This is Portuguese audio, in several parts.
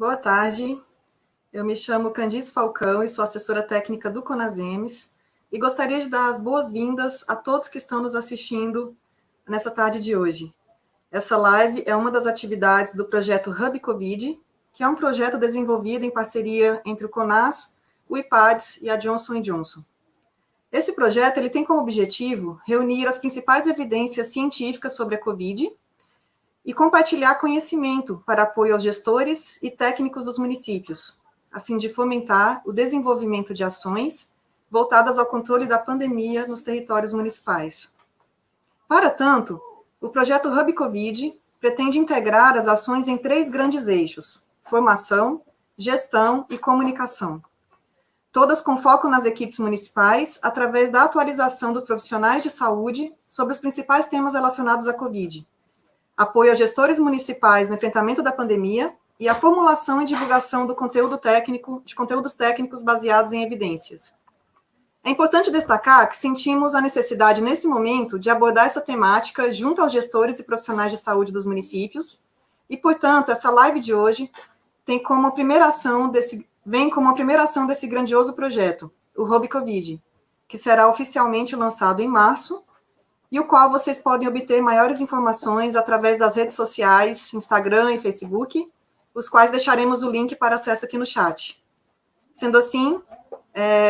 Boa tarde, eu me chamo Candice Falcão e sou assessora técnica do Conasems e gostaria de dar as boas-vindas a todos que estão nos assistindo nessa tarde de hoje. Essa live é uma das atividades do projeto Hub Covid, que é um projeto desenvolvido em parceria entre o CONAS, o IPADS e a Johnson & Johnson. Esse projeto ele tem como objetivo reunir as principais evidências científicas sobre a Covid e compartilhar conhecimento para apoio aos gestores e técnicos dos municípios, a fim de fomentar o desenvolvimento de ações voltadas ao controle da pandemia nos territórios municipais. Para tanto, o projeto Hub Covid pretende integrar as ações em 3 grandes eixos: formação, gestão e comunicação. Todas com foco nas equipes municipais, através da atualização dos profissionais de saúde sobre os principais temas relacionados à Covid, apoio aos gestores municipais no enfrentamento da pandemia e a formulação e divulgação do conteúdo técnico, de conteúdos técnicos baseados em evidências. É importante destacar que sentimos a necessidade, nesse momento, de abordar essa temática junto aos gestores e profissionais de saúde dos municípios, e, portanto, essa live de hoje vem como a primeira ação desse grandioso projeto, o Hub Covid, que será oficialmente lançado em março, e o qual vocês podem obter maiores informações através das redes sociais, Instagram e Facebook, os quais deixaremos o link para acesso aqui no chat. Sendo assim,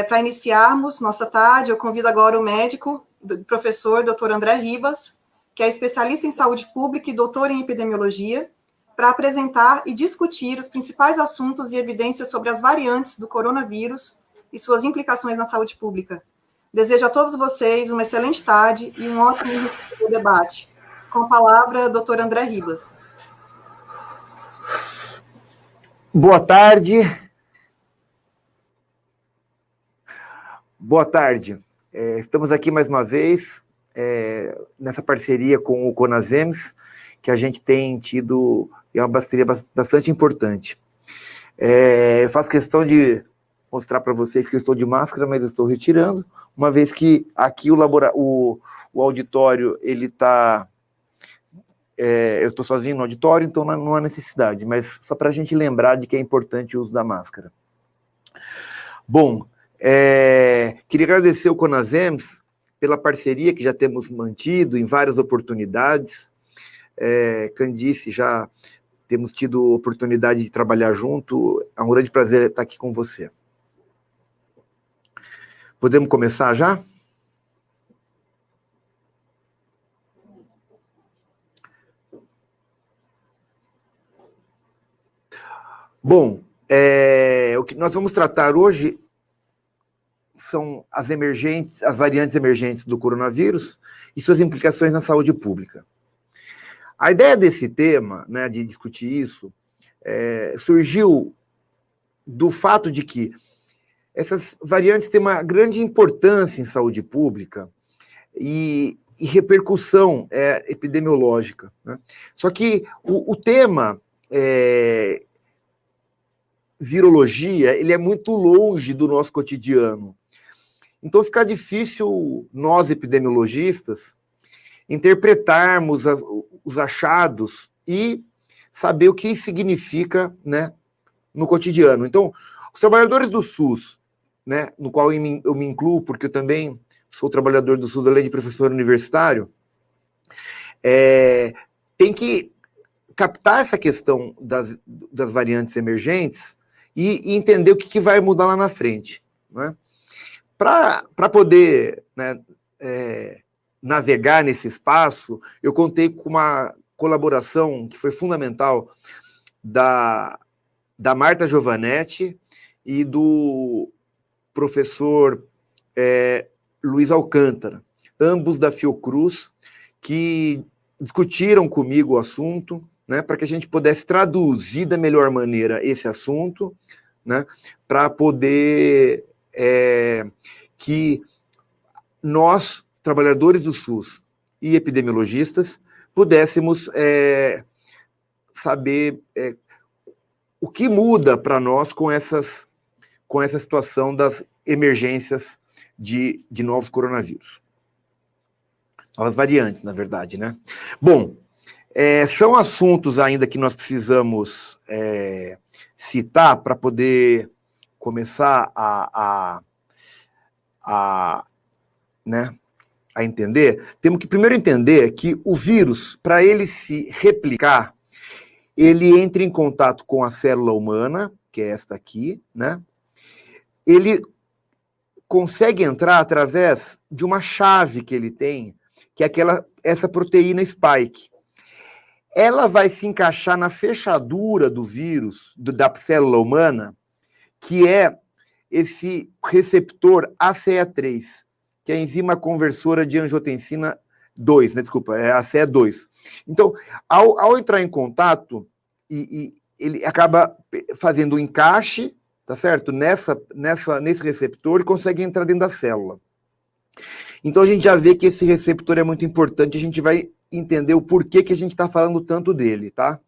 para iniciarmos nossa tarde, eu convido agora o médico, o professor Dr. André Ribas, que é especialista em saúde pública e doutor em epidemiologia, para apresentar e discutir os principais assuntos e evidências sobre as variantes do coronavírus e suas implicações na saúde pública. Desejo a todos vocês uma excelente tarde e um ótimo início do debate. Com a palavra, Dr. André Ribas. Boa tarde. Boa tarde. Estamos aqui mais uma vez, nessa parceria com o Conasems, que a gente tem tido, é uma parceria bastante importante. Eu faço questão de mostrar para vocês que eu estou de máscara, mas eu estou retirando, uma vez que aqui o auditório, ele está... eu estou sozinho no auditório, então não há necessidade, mas só para a gente lembrar de que é importante o uso da máscara. Bom, queria agradecer ao Conasems pela parceria que já temos mantido em várias oportunidades. Candice, já temos tido oportunidade de trabalhar junto, é um grande prazer estar aqui com você. Podemos começar já? Bom, o que nós vamos tratar hoje são as variantes emergentes do coronavírus e suas implicações na saúde pública. A ideia desse tema, né, de discutir isso, surgiu do fato de que essas variantes têm uma grande importância em saúde pública e repercussão epidemiológica, né? Só que o tema virologia, ele é muito longe do nosso cotidiano. Então fica difícil nós, epidemiologistas, interpretarmos os achados e saber o que significa, né, no cotidiano. Então, os trabalhadores do SUS, né, no qual eu me incluo, porque eu também sou trabalhador do SUS, além de professor universitário, tem que captar essa questão das variantes emergentes e entender o que vai mudar lá na frente, né? Para poder, né, navegar nesse espaço, eu contei com uma colaboração que foi fundamental da Marta Giovanetti e do professor Luiz Alcântara, ambos da Fiocruz, que discutiram comigo o assunto, né, para que a gente pudesse traduzir da melhor maneira esse assunto, né, para poder que nós, trabalhadores do SUS e epidemiologistas, pudéssemos saber o que muda para nós com essa situação das emergências de novos coronavírus. Novas variantes, na verdade, né? Bom, São assuntos ainda que nós precisamos citar para poder começar né, a entender. Temos que primeiro entender que o vírus, para ele se replicar, ele entra em contato com a célula humana, que é esta aqui, né? Ele consegue entrar através de uma chave que ele tem, que é essa proteína spike. Ela vai se encaixar na fechadura do vírus, da célula humana, que é esse receptor ACE3, que é a enzima conversora de angiotensina 2, né? Desculpa, é a ACE2. Então, ao entrar em contato, ele acaba fazendo um encaixe, tá certo? Nesse receptor e consegue entrar dentro da célula. Então, a gente já vê que esse receptor é muito importante, a gente vai entender o porquê que a gente está falando tanto dele, tá?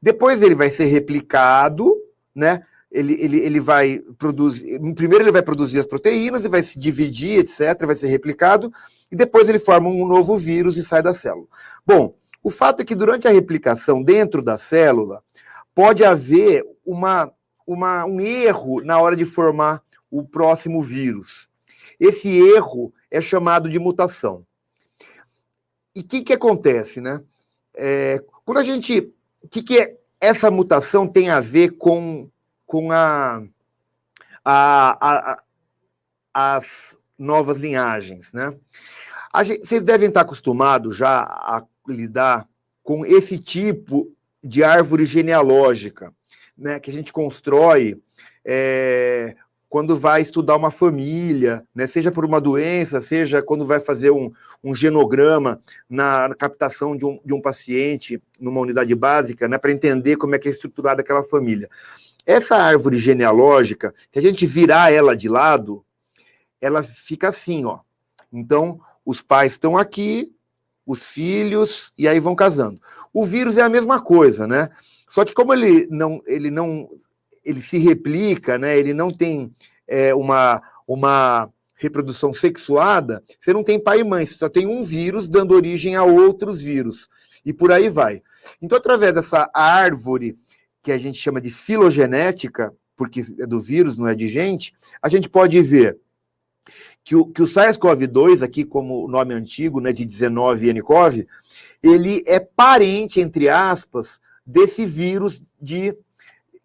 Depois ele vai ser replicado, né? Ele vai produzir... Primeiro ele vai produzir as proteínas, e vai se dividir, etc., vai ser replicado, e depois ele forma um novo vírus e sai da célula. Bom, o fato é que durante a replicação dentro da célula, pode haver um erro na hora de formar o próximo vírus. Esse erro é chamado de mutação. E o que acontece, né? Quando a gente... O que essa mutação tem a ver com as novas linhagens, né? Vocês devem estar acostumados já a lidar com esse tipo de árvore genealógica, né? Que a gente constrói quando vai estudar uma família, né? Seja por uma doença, seja quando vai fazer um genograma na captação de um paciente numa unidade básica, né? Para entender como é que é estruturada aquela família. Essa árvore genealógica, se a gente virar ela de lado, ela fica assim, ó. Então, os pais estão aqui, os filhos, e aí vão casando. O vírus é a mesma coisa, né? Só que como ele se replica, né? Ele não tem uma reprodução sexuada, você não tem pai e mãe, você só tem um vírus dando origem a outros vírus. E por aí vai. Então, através dessa árvore que a gente chama de filogenética, porque é do vírus, não é de gente, a gente pode ver que o SARS-CoV-2, aqui como o nome antigo, né, de 19nCoV, ele é parente, entre aspas, desse vírus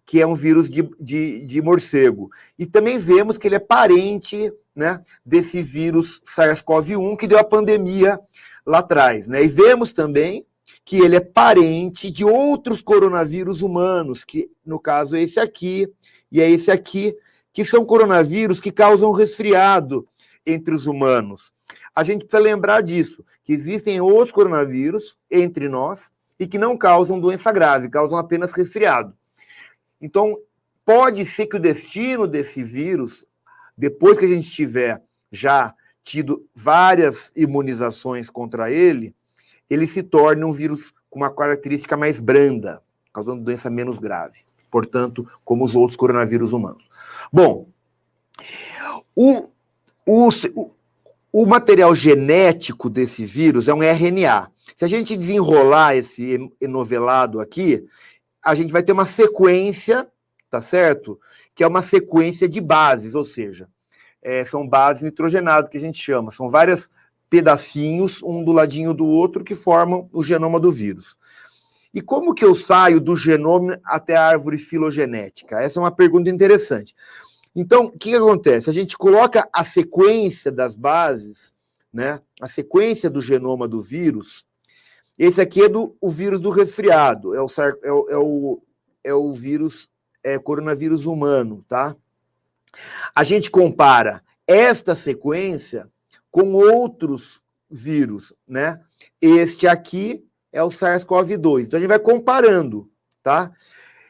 que é um vírus de morcego. E também vemos que ele é parente, né, desse vírus SARS-CoV-1 que deu a pandemia lá atrás, né? E vemos também que ele é parente de outros coronavírus humanos, que no caso é esse aqui e é esse aqui, que são coronavírus que causam resfriado entre os humanos. A gente precisa lembrar disso, que existem outros coronavírus entre nós e que não causam doença grave, causam apenas resfriado. Então, pode ser que o destino desse vírus, depois que a gente tiver já tido várias imunizações contra ele se torne um vírus com uma característica mais branda, causando doença menos grave. Portanto, como os outros coronavírus humanos. Bom, o material genético desse vírus é um RNA. Se a gente desenrolar esse enovelado aqui, a gente vai ter uma sequência, tá certo? Que é uma sequência de bases, ou seja, são bases nitrogenadas que a gente chama. São vários pedacinhos, um do ladinho do outro, que formam o genoma do vírus. E como que eu saio do genoma até a árvore filogenética? Essa é uma pergunta interessante. Então, o que acontece? A gente coloca a sequência das bases, né? A sequência do genoma do vírus. Esse aqui é o vírus do resfriado, é o vírus, coronavírus humano, tá? A gente compara esta sequência com outros vírus, né? Este aqui é o SARS-CoV-2. Então, a gente vai comparando, tá?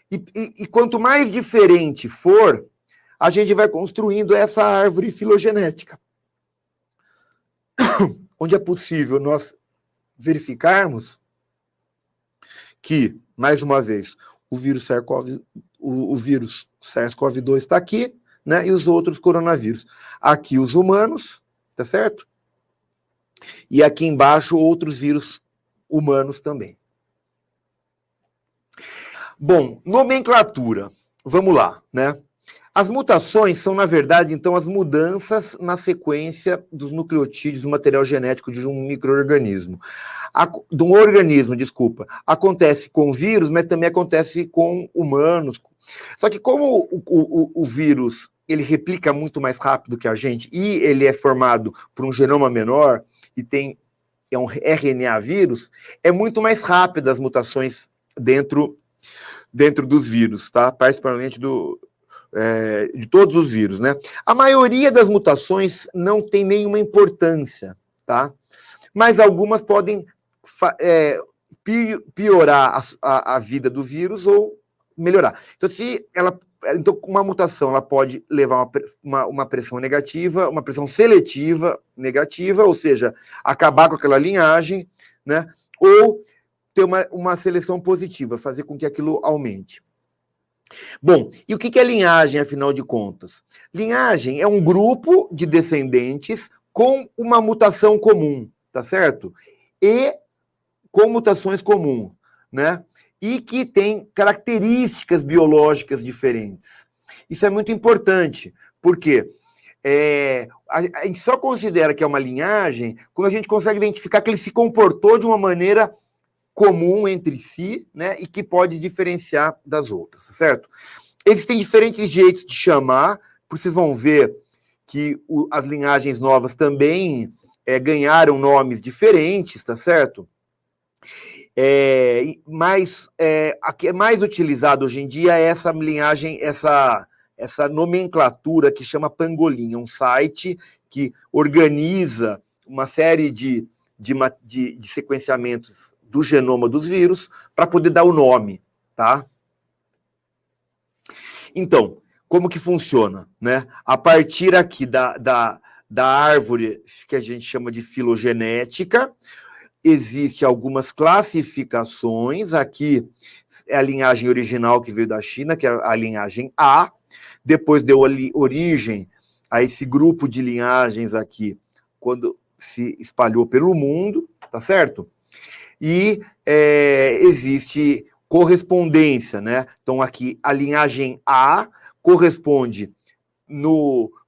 E quanto mais diferente for, a gente vai construindo essa árvore filogenética. Onde é possível nós verificarmos que, mais uma vez, o vírus SARS-CoV-2 está aqui, né? E os outros coronavírus. Aqui os humanos, tá certo? E aqui embaixo outros vírus humanos também. Bom, nomenclatura. Vamos lá, né? As mutações são, na verdade, então, as mudanças na sequência dos nucleotídeos do material genético de um micro-organismo. De um organismo, desculpa. Acontece com vírus, mas também acontece com humanos. Só que como o vírus ele replica muito mais rápido que a gente e ele é formado por um genoma menor e é um RNA vírus, é muito mais rápido as mutações dentro dos vírus, tá? Particularmente de todos os vírus, né? A maioria das mutações não tem nenhuma importância, tá? Mas algumas podem piorar a vida do vírus ou melhorar. Então, uma mutação ela pode levar uma pressão negativa, uma pressão seletiva negativa, ou seja, acabar com aquela linhagem, né? Ou ter uma seleção positiva, fazer com que aquilo aumente. Bom, e o que é linhagem, afinal de contas? Linhagem é um grupo de descendentes com uma mutação comum, tá certo? E com mutações comuns, né? E que tem características biológicas diferentes. Isso é muito importante, porque a gente só considera que é uma linhagem quando a gente consegue identificar que ele se comportou de uma maneira comum entre si, né, e que pode diferenciar das outras, certo? Existem diferentes jeitos de chamar, vocês vão ver que as linhagens novas também ganharam nomes diferentes, tá certo? Mas a que é mais utilizada hoje em dia é essa linhagem, essa nomenclatura que chama Pangolin, é um site que organiza uma série de sequenciamentos do genoma dos vírus para poder dar o nome, tá? Então, como que funciona, né? A partir aqui da árvore que a gente chama de filogenética, existem algumas classificações. Aqui é a linhagem original que veio da China, que é a linhagem A. Depois deu origem a esse grupo de linhagens aqui, quando se espalhou pelo mundo, tá certo? E existe correspondência, né? Então, aqui, a linhagem A corresponde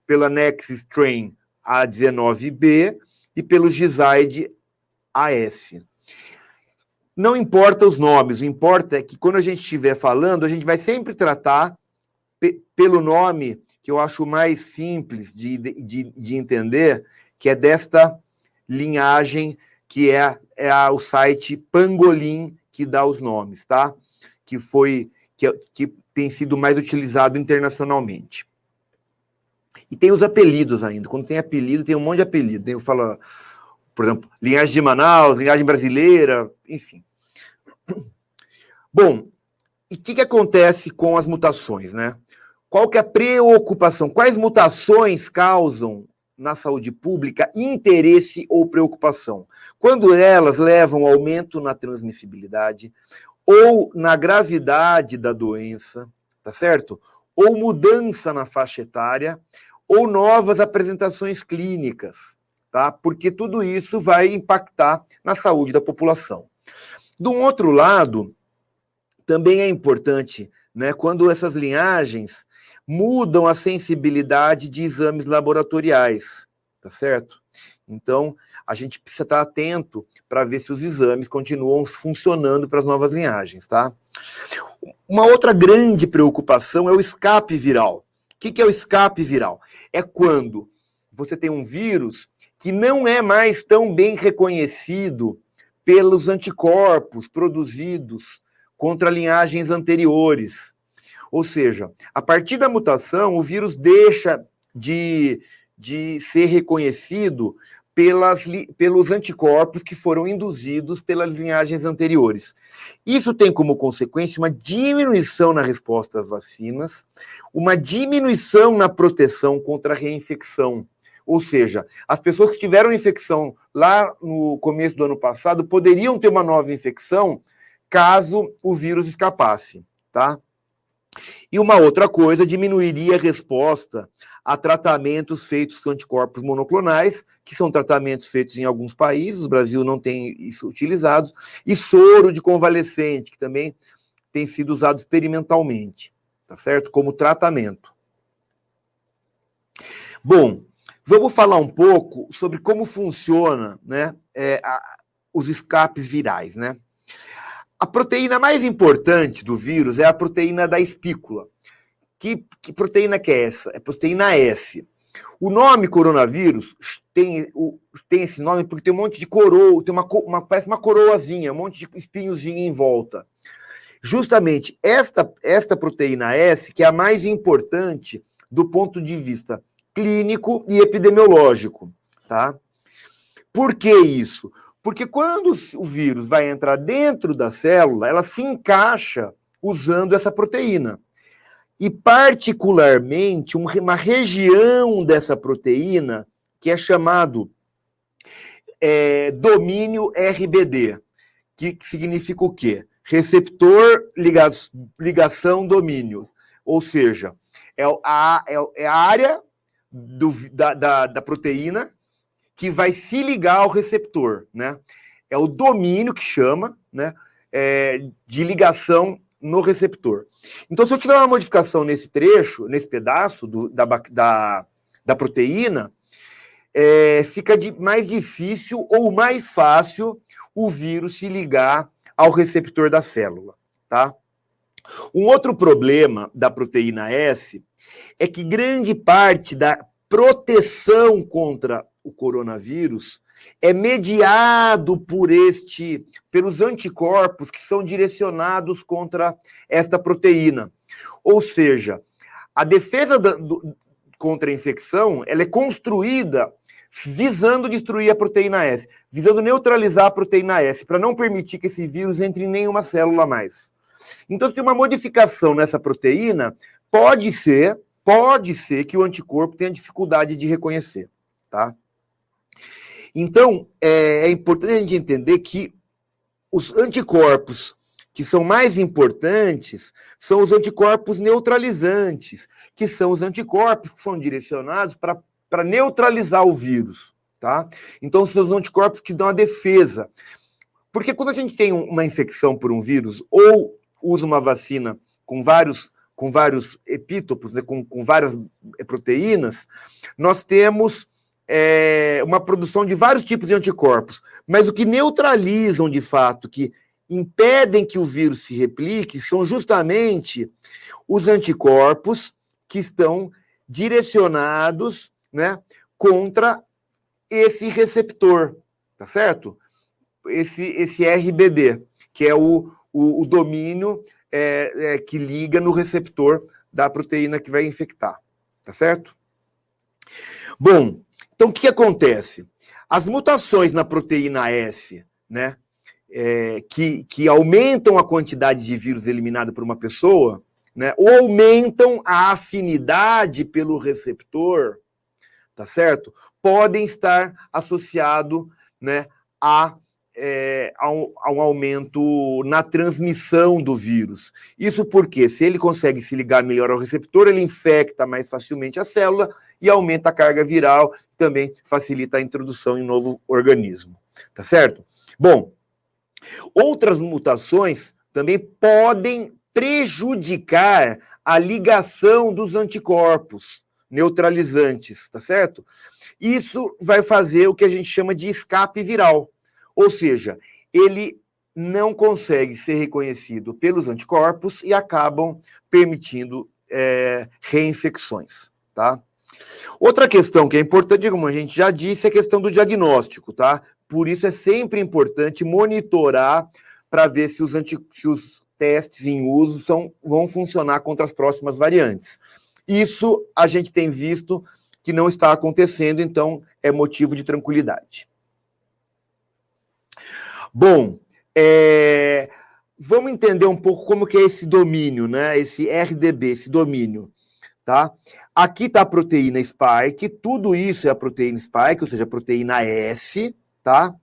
pela Next Strain A19B e pelo Gisaid AS. Não importa os nomes, o que importa é que quando a gente estiver falando, a gente vai sempre tratar pelo nome que eu acho mais simples de entender, que é desta linhagem, que é o site Pangolin que dá os nomes, tá? Que tem sido mais utilizado internacionalmente. E tem os apelidos ainda. Quando tem apelido, tem um monte de apelido. Eu falo, por exemplo, linhagem de Manaus, linhagem brasileira, enfim. Bom, e o que acontece com as mutações, né? Qual que é a preocupação? Quais mutações causam na saúde pública interesse ou preocupação? Quando elas levam ao aumento na transmissibilidade ou na gravidade da doença, tá certo? Ou mudança na faixa etária ou novas apresentações clínicas, tá? Porque tudo isso vai impactar na saúde da população. De um outro lado, também é importante, né, quando essas linhagens mudam a sensibilidade de exames laboratoriais, tá certo? Então, a gente precisa estar atento para ver se os exames continuam funcionando para as novas linhagens, tá? Uma outra grande preocupação é o escape viral. O que é o escape viral? É quando você tem um vírus que não é mais tão bem reconhecido pelos anticorpos produzidos contra linhagens anteriores. Ou seja, a partir da mutação, o vírus deixa de ser reconhecido pelos anticorpos que foram induzidos pelas linhagens anteriores. Isso tem como consequência uma diminuição na resposta às vacinas, uma diminuição na proteção contra a reinfecção. Ou seja, as pessoas que tiveram infecção lá no começo do ano passado poderiam ter uma nova infecção caso o vírus escapasse, tá? E uma outra coisa, diminuiria a resposta a tratamentos feitos com anticorpos monoclonais, que são tratamentos feitos em alguns países, o Brasil não tem isso utilizado, e soro de convalescente, que também tem sido usado experimentalmente, tá certo? Como tratamento. Bom, vamos falar um pouco sobre como funciona, né, os escapes virais, né? A proteína mais importante do vírus é a proteína da espícula. Que proteína que é essa? É a proteína S. O nome coronavírus tem esse nome porque tem um monte de coroa, tem parece uma coroazinha, um monte de espinhozinho em volta. Justamente esta proteína S que é a mais importante do ponto de vista clínico e epidemiológico, tá? Por que isso? Porque quando o vírus vai entrar dentro da célula, ela se encaixa usando essa proteína. E, particularmente, uma região dessa proteína que é chamado domínio RBD, que significa o quê? Receptor, ligação, domínio. Ou seja, é a área da proteína que vai se ligar ao receptor, né? É o domínio que chama, né, de ligação no receptor. Então, se eu tiver uma modificação nesse trecho, nesse pedaço da proteína, fica mais difícil ou mais fácil o vírus se ligar ao receptor da célula, tá? Um outro problema da proteína S é que grande parte da proteção contra o coronavírus é mediado pelos anticorpos que são direcionados contra esta proteína. Ou seja, a defesa contra a infecção ela é construída visando destruir a proteína S, visando neutralizar a proteína S, para não permitir que esse vírus entre em nenhuma célula mais. Então, se tem uma modificação nessa proteína, pode ser que o anticorpo tenha dificuldade de reconhecer, tá? Então, é importante a gente entender que os anticorpos que são mais importantes são os anticorpos neutralizantes, que são os anticorpos que são direcionados para neutralizar o vírus, tá? Então, são os anticorpos que dão a defesa. Porque quando a gente tem uma infecção por um vírus ou usa uma vacina com vários epítopos, né, com várias proteínas, nós temos uma produção de vários tipos de anticorpos, mas o que neutralizam de fato, que impedem que o vírus se replique, são justamente os anticorpos que estão direcionados, né, contra esse receptor, tá certo? Esse RBD, que é o domínio que liga no receptor da proteína que vai infectar, tá certo? Bom, então o que acontece? As mutações na proteína S, né, que aumentam a quantidade de vírus eliminado por uma pessoa, né, ou aumentam a afinidade pelo receptor, tá certo? Podem estar associados, né, a um aumento na transmissão do vírus. Isso porque, se ele consegue se ligar melhor ao receptor, ele infecta mais facilmente a célula e aumenta a carga viral, também facilita a introdução em novo organismo. Tá certo? Bom, outras mutações também podem prejudicar a ligação dos anticorpos neutralizantes, tá certo? Isso vai fazer o que a gente chama de escape viral. Ou seja, ele não consegue ser reconhecido pelos anticorpos e acabam permitindo reinfecções, tá? Outra questão que é importante, como a gente já disse, é a questão do diagnóstico, tá? Por isso é sempre importante monitorar para ver se os testes em uso vão funcionar contra as próximas variantes. Isso a gente tem visto que não está acontecendo, então é motivo de tranquilidade. Bom, vamos entender um pouco como que é esse domínio, né? Esse RDB, esse domínio, tá? Aqui está a proteína spike, tudo isso é a proteína spike, ou seja, a proteína S, tá?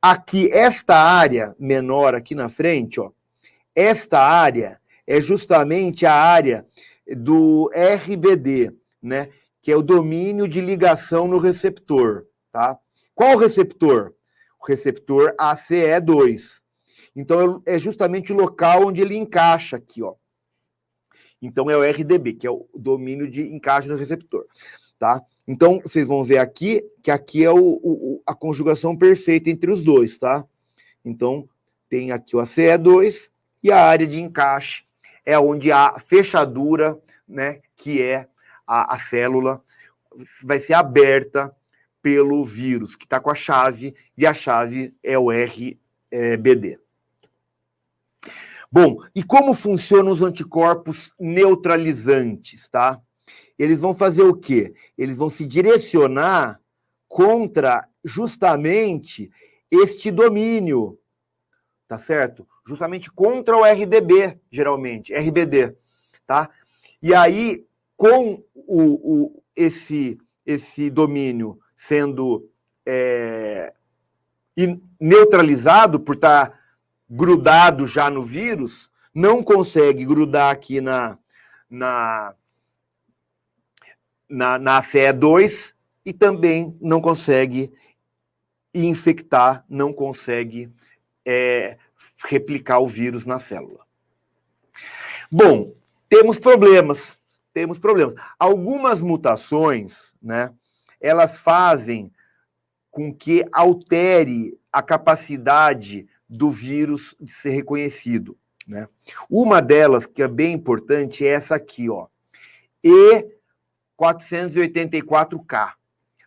Aqui, esta área menor aqui na frente, ó, esta área é justamente a área do RBD, né? Que é o domínio de ligação no receptor, tá? Qual o receptor? O receptor ACE2. Então, é justamente o local onde ele encaixa aqui, ó. Então, é o RDB, que é o domínio de encaixe no receptor, tá? Então, vocês vão ver aqui, que aqui é a conjugação perfeita entre os dois, tá? Então, tem aqui o ACE2 e a área de encaixe é onde a fechadura, né, que é a célula, vai ser aberta pelo vírus, que está com a chave, e a chave é o RBD. Bom, e como funcionam os anticorpos neutralizantes, tá? Eles vão fazer o quê? Eles vão se direcionar contra justamente este domínio, tá certo? Justamente contra o RDB, geralmente, RBD, tá? E aí, com esse domínio sendo neutralizado por estar grudado já no vírus, não consegue grudar aqui na ACE2 e também não consegue infectar, não consegue replicar o vírus na célula. Bom, temos problemas. Algumas mutações, né, elas fazem com que altere a capacidade do vírus de ser reconhecido, né? Uma delas, que é bem importante, é essa aqui, ó. E484K.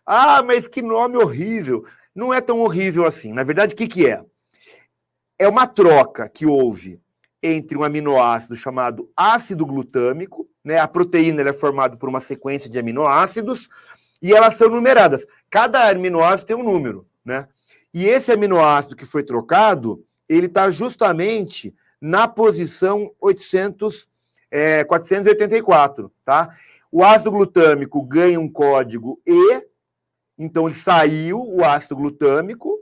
Ah, mas que nome horrível. Não é tão horrível assim. Na verdade, o que é? É uma troca que houve entre um aminoácido chamado ácido glutâmico, né? A proteína ela é formada por uma sequência de aminoácidos e elas são numeradas. Cada aminoácido tem um número, né? E esse aminoácido que foi trocado, ele está justamente na posição 484, tá? O ácido glutâmico ganha um código E, então ele saiu, o ácido glutâmico,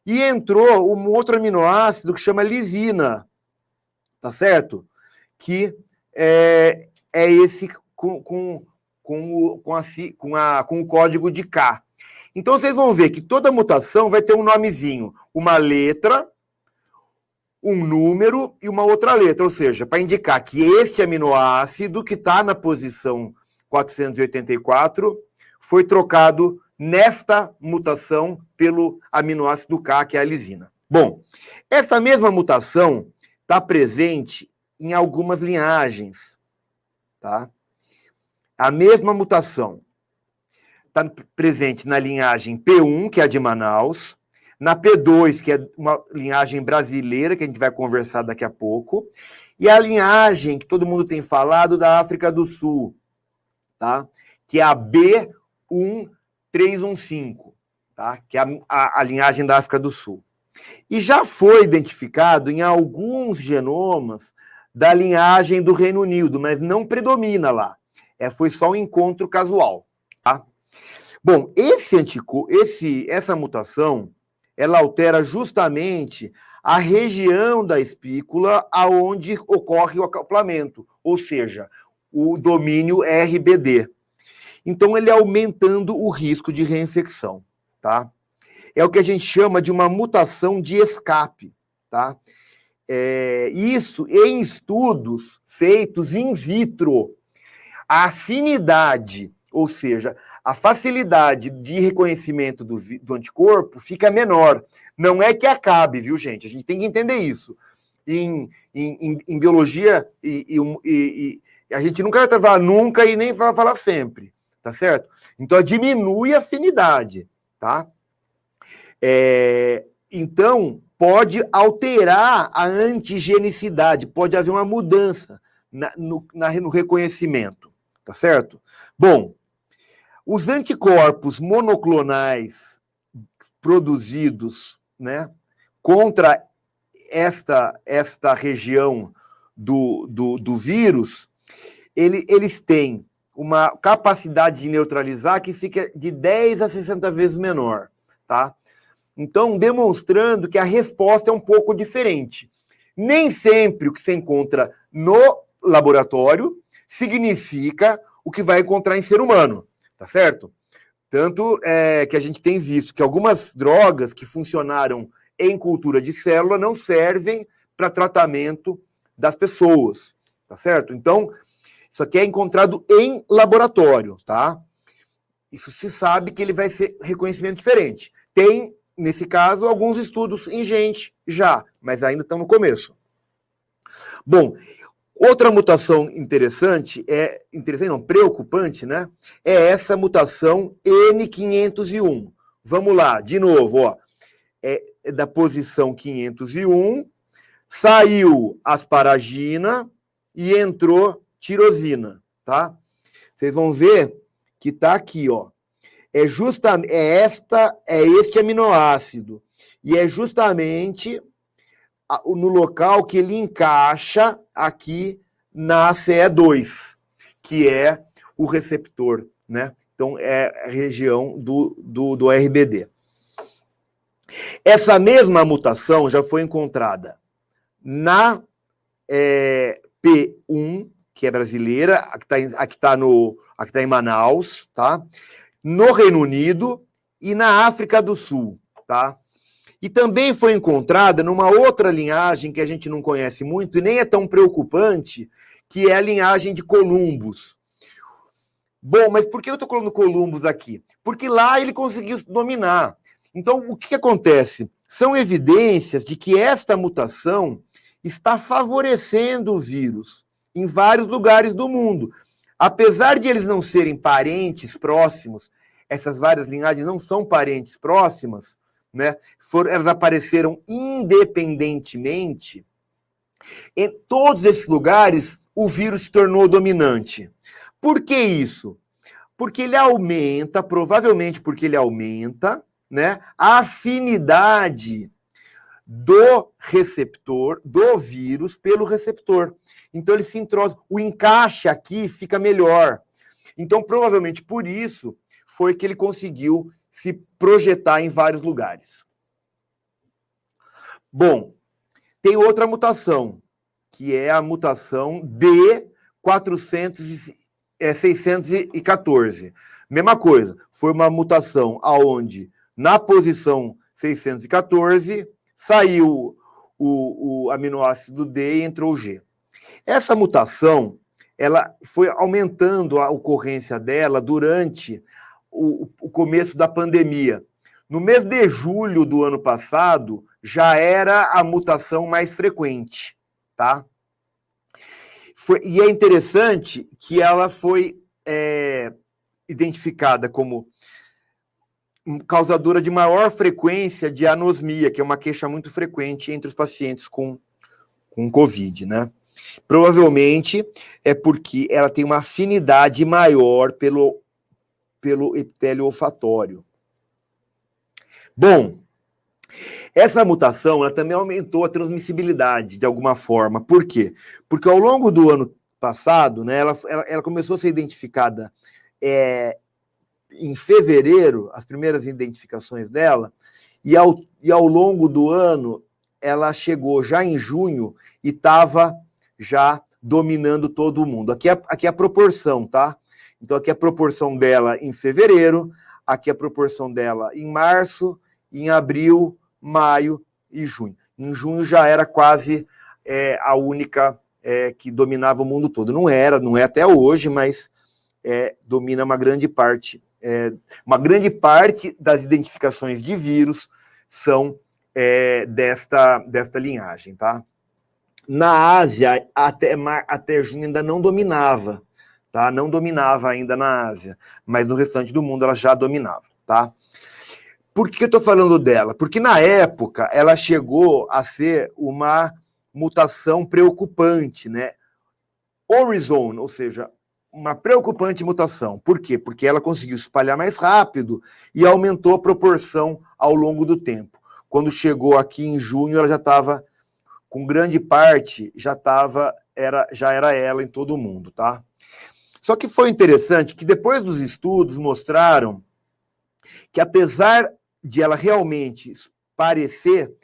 e entrou um outro aminoácido que chama lisina, tá certo? Que é esse com o código de K. Então, vocês vão ver que toda mutação vai ter um nomezinho, uma letra, um número e uma outra letra, ou seja, para indicar que este aminoácido que está na posição 484 foi trocado nesta mutação pelo aminoácido K, que é a lisina. Bom, essa mesma mutação está presente em algumas linhagens, tá? A mesma mutação está presente na linhagem P1, que é a de Manaus, na P2, que é uma linhagem brasileira, que a gente vai conversar daqui a pouco, e a linhagem que todo mundo tem falado da África do Sul, tá? Que é a B1315, tá? Que é a linhagem da África do Sul. E já foi identificado em alguns genomas da linhagem do Reino Unido, mas não predomina lá. Foi só um encontro casual, tá? Bom, essa mutação, ela altera justamente a região da espícula aonde ocorre o acoplamento, ou seja, o domínio RBD. Então, ele aumentando o risco de reinfecção, tá? É o que a gente chama de uma mutação de escape, tá? Isso em estudos feitos in vitro. A afinidade, ou seja, a facilidade de reconhecimento do anticorpo fica menor. Não é que acabe, viu, gente? A gente tem que entender isso. Em biologia, a gente nunca vai falar nunca e nem vai falar sempre, tá certo? Então, diminui a afinidade, tá? Então, pode alterar a antigenicidade, pode haver uma mudança no reconhecimento, tá certo? Bom, os anticorpos monoclonais produzidos, né, contra esta região do vírus, eles têm uma capacidade de neutralizar que fica de 10 a 60 vezes menor, tá? Então, demonstrando que a resposta é um pouco diferente. Nem sempre o que você encontra no laboratório significa o que vai encontrar em ser humano, tá certo? Tanto que a gente tem visto que algumas drogas que funcionaram em cultura de célula não servem para tratamento das pessoas, tá certo? Então, isso aqui é encontrado em laboratório, tá? Isso se sabe que ele vai ser reconhecimento diferente. Tem, nesse caso, alguns estudos em gente já, mas ainda estão no começo. Bom, outra mutação preocupante, né? É essa mutação N501. Vamos lá, de novo, ó. É da posição 501, saiu asparagina e entrou tirosina, tá? Vocês vão ver que tá aqui, ó. É este aminoácido. E é justamente no local que ele encaixa aqui na CE2, que é o receptor, né? Então, é a região do RBD. Essa mesma mutação já foi encontrada na P1, que é brasileira, a que está em Manaus, tá? No Reino Unido e na África do Sul, tá? E também foi encontrada numa outra linhagem que a gente não conhece muito e nem é tão preocupante, que é a linhagem de Columbus. Bom, mas por que eu estou colocando Columbus aqui? Porque lá ele conseguiu dominar. Então, o que acontece? São evidências de que esta mutação está favorecendo o vírus em vários lugares do mundo. Apesar de eles não serem parentes próximos, essas várias linhagens não são parentes próximas, né? Elas apareceram independentemente. Em todos esses lugares, o vírus se tornou dominante. Por que isso? Porque ele aumenta, provavelmente porque ele aumenta, né, a afinidade do receptor, do vírus, pelo receptor. Então, ele se entrosa. O encaixe aqui fica melhor. Então, provavelmente por isso, foi que ele conseguiu se projetar em vários lugares. Bom, tem outra mutação, que é a mutação D614. Mesma coisa, foi uma mutação aonde, na posição 614, saiu o aminoácido D e entrou o G. Essa mutação, ela foi aumentando a ocorrência dela durante o começo da pandemia. No mês de julho do ano passado, já era a mutação mais frequente, tá? E é interessante que ela foi identificada como causadora de maior frequência de anosmia, que é uma queixa muito frequente entre os pacientes com Covid, né? Provavelmente é porque ela tem uma afinidade maior pelo epitélio olfatório. Bom, essa mutação ela também aumentou a transmissibilidade de alguma forma. Por quê? Porque ao longo do ano passado, né, ela começou a ser identificada em fevereiro, as primeiras identificações dela, e ao longo do ano ela chegou já em junho e estava já dominando todo mundo. Aqui é a proporção, tá? Então aqui é a proporção dela em fevereiro, aqui é a proporção dela em março, em abril, maio e junho. Em junho já era quase a única que dominava o mundo todo. Não é até hoje, mas domina uma grande parte. Uma grande parte das identificações de vírus são desta linhagem, tá? Na Ásia, até junho ainda não dominava, tá? Não dominava ainda na Ásia, mas no restante do mundo ela já dominava, tá? Por que eu estou falando dela? Porque na época ela chegou a ser uma mutação preocupante, né? Horizon, ou seja, uma preocupante mutação. Por quê? Porque ela conseguiu se espalhar mais rápido e aumentou a proporção ao longo do tempo. Quando chegou aqui em junho, ela já estava, com grande parte, já era ela em todo o mundo, tá? Só que foi interessante que depois dos estudos mostraram que apesar de ela realmente parecer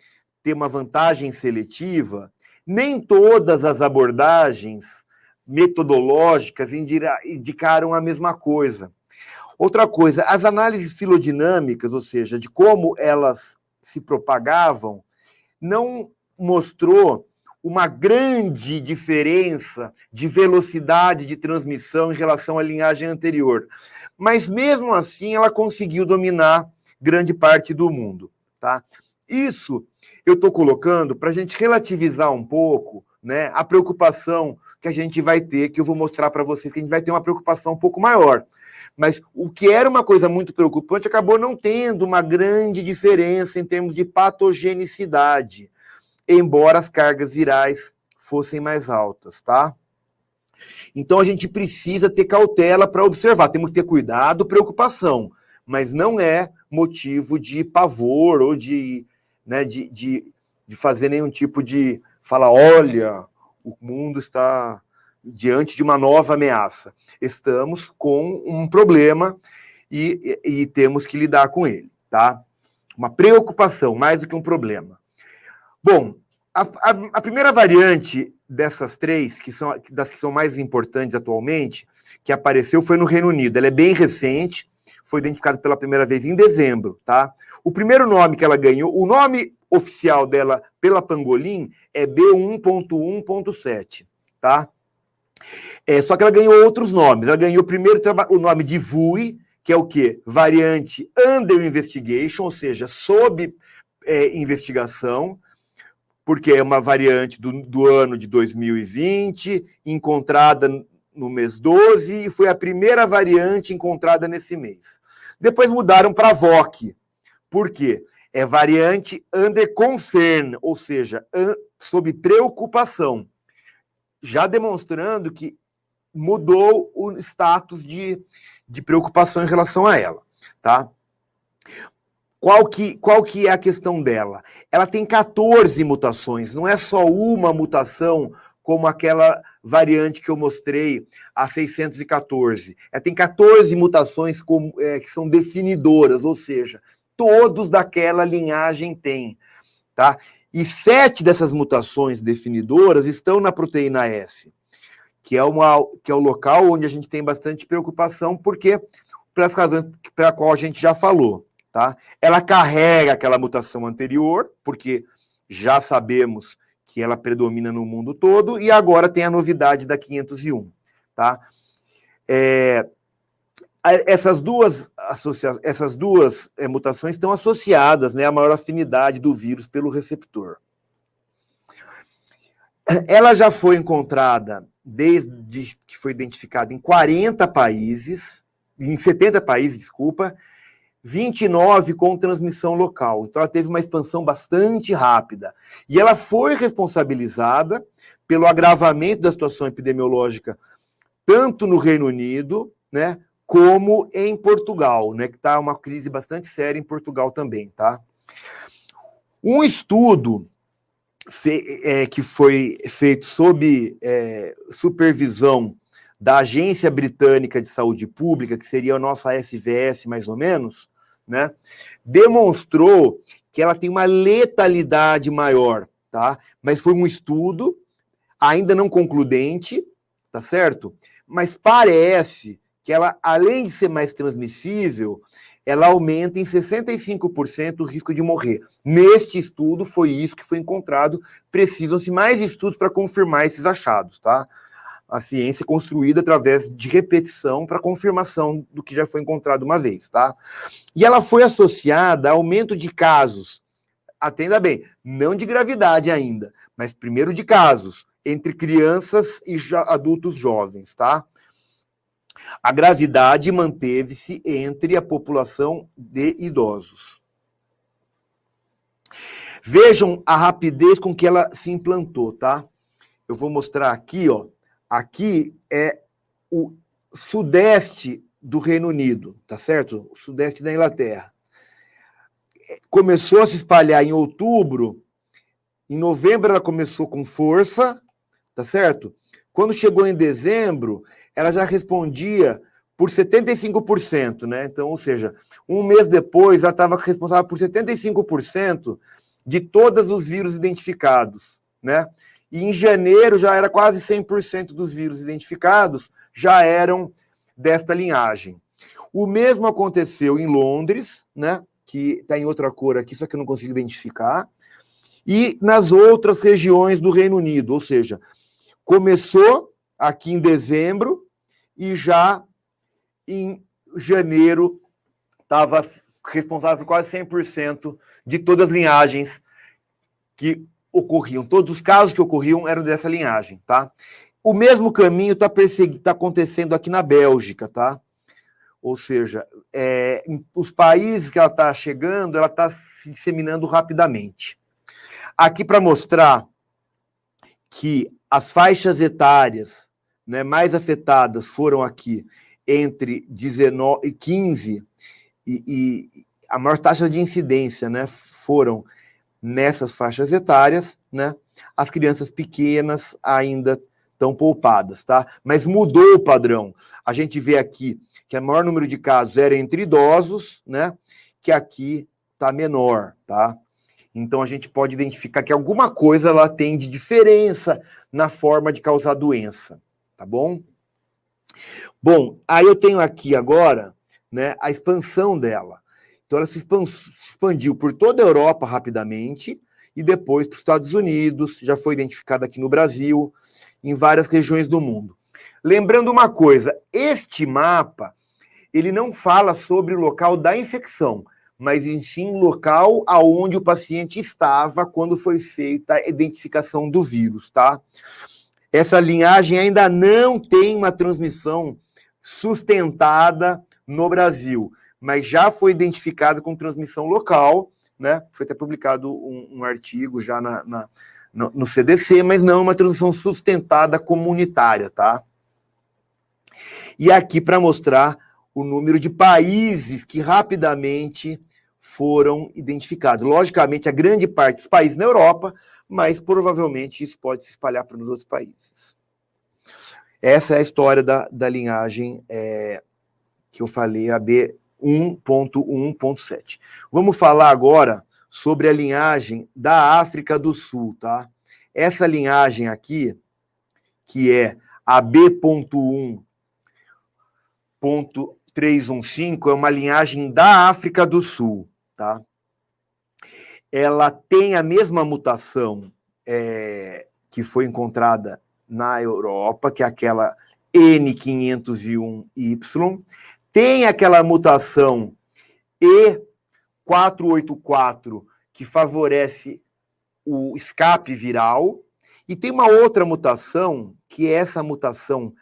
ter uma vantagem seletiva, nem todas as abordagens metodológicas indicaram a mesma coisa. Outra coisa, as análises filodinâmicas, ou seja, de como elas se propagavam não mostrou uma grande diferença de velocidade de transmissão em relação à linhagem anterior. Mas, mesmo assim, ela conseguiu dominar grande parte do mundo. Tá? Isso eu estou colocando para a gente relativizar um pouco, né, a preocupação que a gente vai ter, que eu vou mostrar para vocês, que a gente vai ter uma preocupação um pouco maior. Mas o que era uma coisa muito preocupante acabou não tendo uma grande diferença em termos de patogenicidade, embora as cargas virais fossem mais altas, tá? Então a gente precisa ter cautela para observar, temos que ter cuidado, preocupação, mas não é motivo de pavor ou de fazer nenhum tipo de falar, olha, o mundo está diante de uma nova ameaça. Estamos com um problema e temos que lidar com ele, tá? Uma preocupação, mais do que um problema. Bom, a primeira variante dessas três, das que são mais importantes atualmente, que apareceu, foi no Reino Unido. Ela é bem recente, foi identificada pela primeira vez em dezembro, tá? O primeiro nome que ela ganhou, o nome oficial dela pela Pangolin é B1.1.7, tá? Só que ela ganhou outros nomes. Ela ganhou primeiro o nome de VUI, que é o quê? Variante Under Investigation, ou seja, sob investigação, porque é uma variante do ano de 2020, encontrada no mês 12, e foi a primeira variante encontrada nesse mês. Depois mudaram para VOC. Por quê? É variante under concern, ou seja, sob preocupação, já demonstrando que mudou o status de preocupação em relação a ela, tá? Qual que é a questão dela? Ela tem 14 mutações, não é só uma mutação como aquela variante que eu mostrei, a 614. Ela tem 14 mutações que são definidoras, ou seja, todos daquela linhagem têm, tá? E 7 dessas mutações definidoras estão na proteína S, que é o local onde a gente tem bastante preocupação, porque, pelas razões pela qual a gente já falou. Tá? Ela carrega aquela mutação anterior, porque já sabemos que ela predomina no mundo todo, e agora tem a novidade da 501. Tá? Essas duas mutações estão associadas, né, à maior afinidade do vírus pelo receptor. Ela já foi encontrada, desde que foi identificada, em 40 países, em 70 países, desculpa, 29 com transmissão local. Então, ela teve uma expansão bastante rápida. E ela foi responsabilizada pelo agravamento da situação epidemiológica, tanto no Reino Unido, né, como em Portugal, né, que está uma crise bastante séria em Portugal também, tá? Um estudo que foi feito sob supervisão da Agência Britânica de Saúde Pública, que seria a nossa SVS, mais ou menos, né, demonstrou que ela tem uma letalidade maior, tá? Mas foi um estudo ainda não concludente, tá certo? Mas parece que ela, além de ser mais transmissível, ela aumenta em 65% o risco de morrer. Neste estudo, foi isso que foi encontrado. Precisam-se mais estudos para confirmar esses achados, tá? A ciência é construída através de repetição para confirmação do que já foi encontrado uma vez, tá? E ela foi associada a aumento de casos, atenda bem, não de gravidade ainda, mas primeiro de casos, entre crianças e adultos jovens, tá? A gravidade manteve-se entre a população de idosos. Vejam a rapidez com que ela se implantou, tá? Eu vou mostrar aqui, ó. Aqui é o sudeste do Reino Unido, tá certo? O sudeste da Inglaterra. Começou a se espalhar em outubro, em novembro ela começou com força, tá certo? Quando chegou em dezembro, ela já respondia por 75%, né? Então, ou seja, um mês depois, ela estava responsável por 75% de todos os vírus identificados, né? E em janeiro já era quase 100% dos vírus identificados já eram desta linhagem. O mesmo aconteceu em Londres, né? que está em outra cor aqui, só que eu não consigo identificar, e nas outras regiões do Reino Unido, ou seja, começou aqui em dezembro e já em janeiro estava responsável por quase 100% de todas as linhagens que ocorriam. Todos os casos que ocorriam eram dessa linhagem, tá? O mesmo caminho está acontecendo aqui na Bélgica, tá? Ou seja, os países que ela está chegando, ela está se disseminando rapidamente. Aqui para mostrar que as faixas etárias, né, mais afetadas foram aqui entre 19 e 15 e a maior taxa de incidência, né, foram nessas faixas etárias, né? As crianças pequenas ainda estão poupadas, tá? Mas mudou o padrão. A gente vê aqui que o maior número de casos era entre idosos, né? Que aqui está menor, tá? Então a gente pode identificar que alguma coisa ela tem de diferença na forma de causar doença, tá bom? Bom, aí eu tenho aqui agora, né, a expansão dela. Então ela se expandiu por toda a Europa rapidamente e depois para os Estados Unidos, já foi identificada aqui no Brasil, em várias regiões do mundo. Lembrando uma coisa, este mapa, ele não fala sobre o local da infecção, mas sim o local aonde o paciente estava quando foi feita a identificação do vírus, tá? Essa linhagem ainda não tem uma transmissão sustentada no Brasil, mas já foi identificada com transmissão local, né? Foi até publicado um artigo já no CDC, mas não uma transmissão sustentada comunitária, tá? E aqui para mostrar o número de países que rapidamente foram identificados. Logicamente, a grande parte dos países na Europa, mas provavelmente isso pode se espalhar para os outros países. Essa é a história da linhagem que eu falei, a B1.1.7. Vamos falar agora sobre a linhagem da África do Sul, tá? Essa linhagem aqui, que é a B.1.315, é uma linhagem da África do Sul, tá? Ela tem a mesma mutação que foi encontrada na Europa, que é aquela N501Y, tem aquela mutação E484, que favorece o escape viral, e tem uma outra mutação, que é essa mutação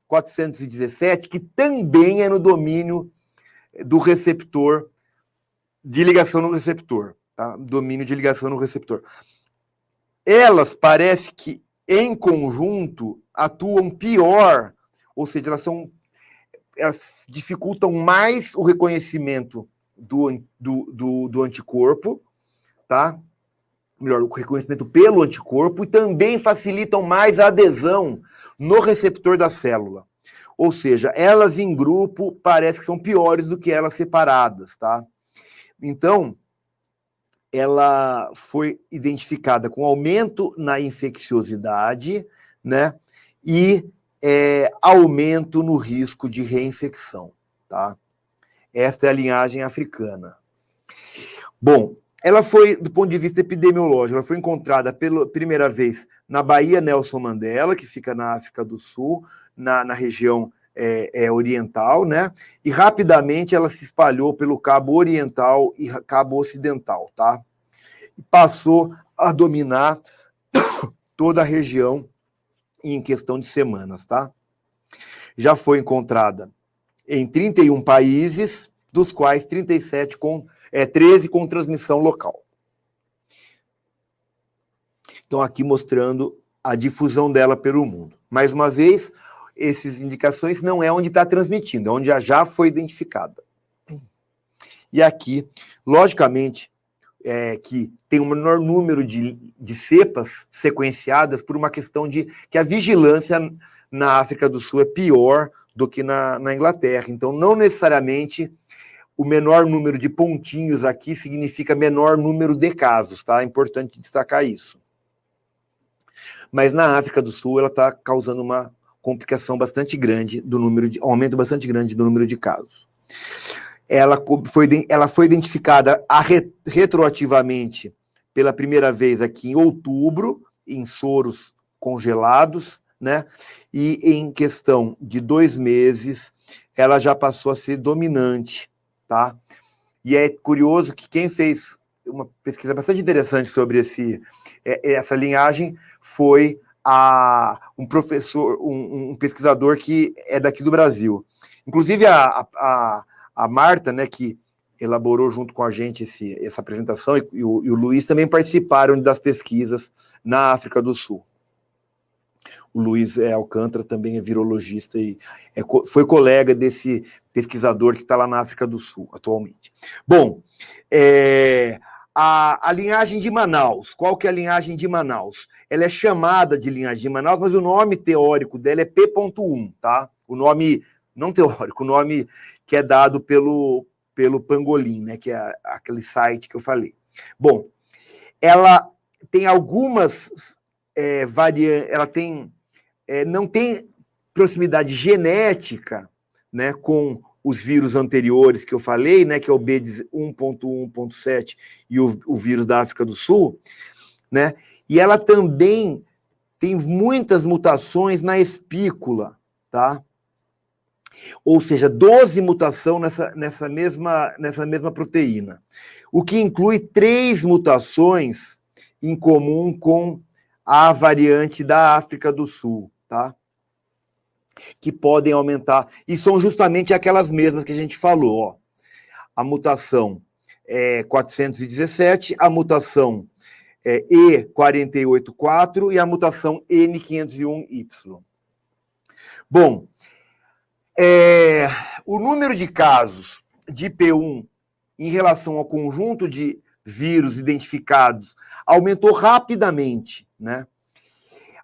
K417, que também é no domínio do receptor de ligação no receptor, tá? Domínio de ligação no receptor. Elas parece que, em conjunto, atuam pior, ou seja, elas dificultam mais o reconhecimento do anticorpo, tá? Melhor, o reconhecimento pelo anticorpo, e também facilitam mais a adesão no receptor da célula. Ou seja, elas em grupo parece que são piores do que elas separadas, tá? Então, ela foi identificada com aumento na infecciosidade, né? E aumento no risco de reinfecção, tá? Esta é a linhagem africana. Bom, ela foi, do ponto de vista epidemiológico, ela foi encontrada pela primeira vez na Baía Nelson Mandela, que fica na África do Sul, na região oriental, né? E rapidamente ela se espalhou pelo Cabo Oriental e Cabo Ocidental, tá? E passou a dominar toda a região em questão de semanas, tá? Já foi encontrada em 31 países, dos quais 13 com transmissão local. Então, aqui mostrando a difusão dela pelo mundo. Mais uma vez, essas indicações não é onde está transmitindo, é onde já foi identificada. E aqui, logicamente, que tem um menor número de cepas sequenciadas por uma questão de que a vigilância na África do Sul é pior do que na Inglaterra. Então, não necessariamente o menor número de pontinhos aqui significa menor número de casos, tá? É importante destacar isso. Mas na África do Sul, ela está causando uma complicação bastante grande um aumento bastante grande do número de casos. ela foi identificada retroativamente pela primeira vez aqui em outubro, em soros congelados, né? E em questão de 2 meses, ela já passou a ser dominante, tá? E é curioso que quem fez uma pesquisa bastante interessante sobre essa linhagem foi um professor, um pesquisador que é daqui do Brasil. Inclusive, a Marta, né, que elaborou junto com a gente essa apresentação, e o Luiz também participaram das pesquisas na África do Sul. O Luiz Alcântara também é virologista e foi colega desse pesquisador que está lá na África do Sul atualmente. Bom, a linhagem de Manaus, qual que é a linhagem de Manaus? Ela é chamada de linhagem de Manaus, mas o nome teórico dela é P.1, tá? O nome, não teórico, o nome que é dado pelo Pangolin, né? Que é aquele site que eu falei. Bom, ela tem algumas variantes, ela tem... não tem proximidade genética, né, com os vírus anteriores que eu falei, né, que é o B1.1.7 e o vírus da África do Sul, né, e ela também tem muitas mutações na espícula, tá? Ou seja, 12 mutações nessa mesma proteína, o que inclui 3 mutações em comum com a variante da África do Sul, tá? Que podem aumentar, e são justamente aquelas mesmas que a gente falou, ó. A mutação 417, a mutação E484 e a mutação N501Y. Bom, o número de casos de P1 em relação ao conjunto de vírus identificados aumentou rapidamente, né?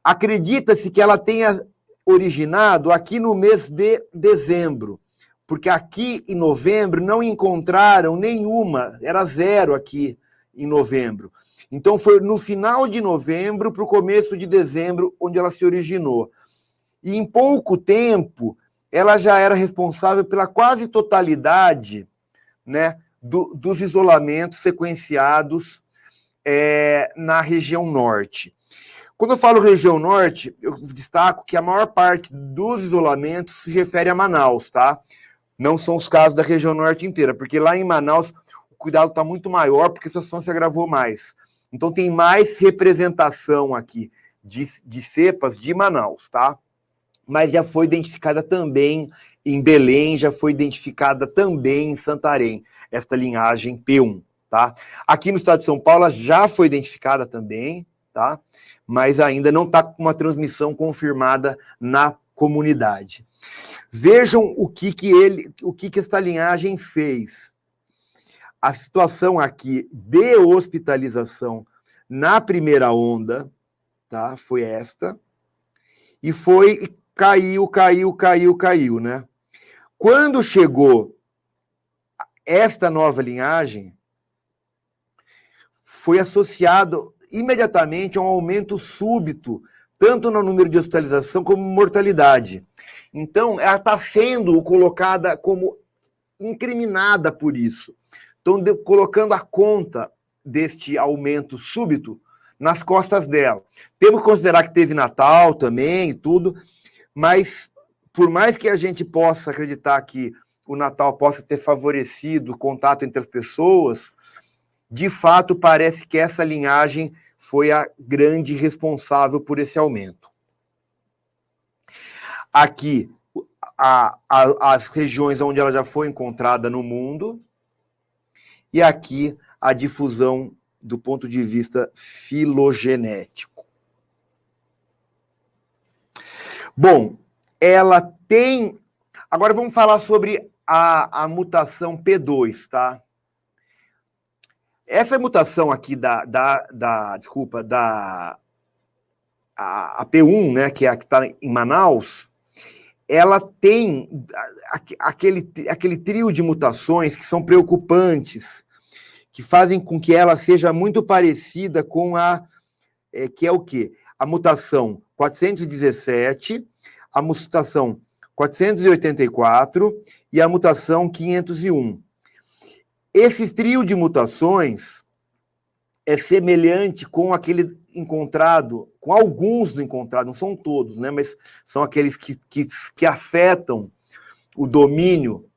Acredita-se que ela tenha originado aqui no mês de dezembro, porque aqui em novembro não encontraram nenhuma, era 0 aqui em novembro. Então foi no final de novembro para o começo de dezembro onde ela se originou. E em pouco tempo ela já era responsável pela quase totalidade, né, dos isolamentos sequenciados na região norte. Quando eu falo região norte, eu destaco que a maior parte dos isolamentos se refere a Manaus, tá? Não são os casos da região norte inteira, porque lá em Manaus o cuidado está muito maior, porque a situação se agravou mais. Então tem mais representação aqui de cepas de Manaus, tá? Mas já foi identificada também em Belém, já foi identificada também em Santarém, esta linhagem P1, tá? Aqui no estado de São Paulo já foi identificada também, tá? Mas ainda não está com uma transmissão confirmada na comunidade. Vejam o que esta linhagem fez. A situação aqui de hospitalização na primeira onda, tá? Foi esta. E caiu, né? Quando chegou esta nova linhagem, foi associado imediatamente a um aumento súbito, tanto no número de hospitalização como mortalidade. Então, ela está sendo colocada como incriminada por isso. Estão colocando a conta deste aumento súbito nas costas dela. Temos que considerar que teve Natal também e tudo, mas por mais que a gente possa acreditar que o Natal possa ter favorecido o contato entre as pessoas, de fato parece que essa linhagem foi a grande responsável por esse aumento. Aqui, as regiões onde ela já foi encontrada no mundo, e aqui a difusão do ponto de vista filogenético. Bom, ela tem... Agora vamos falar sobre a mutação P2, tá? Essa mutação aqui a P1, né, que é a que está em Manaus, ela tem aquele trio de mutações que são preocupantes, que fazem com que ela seja muito parecida com que é o quê? A mutação 417, a mutação 484 e a mutação 501. Esse trio de mutações é semelhante com aquele encontrado, com alguns do encontrado, não são todos, né, mas são aqueles que afetam o domínio,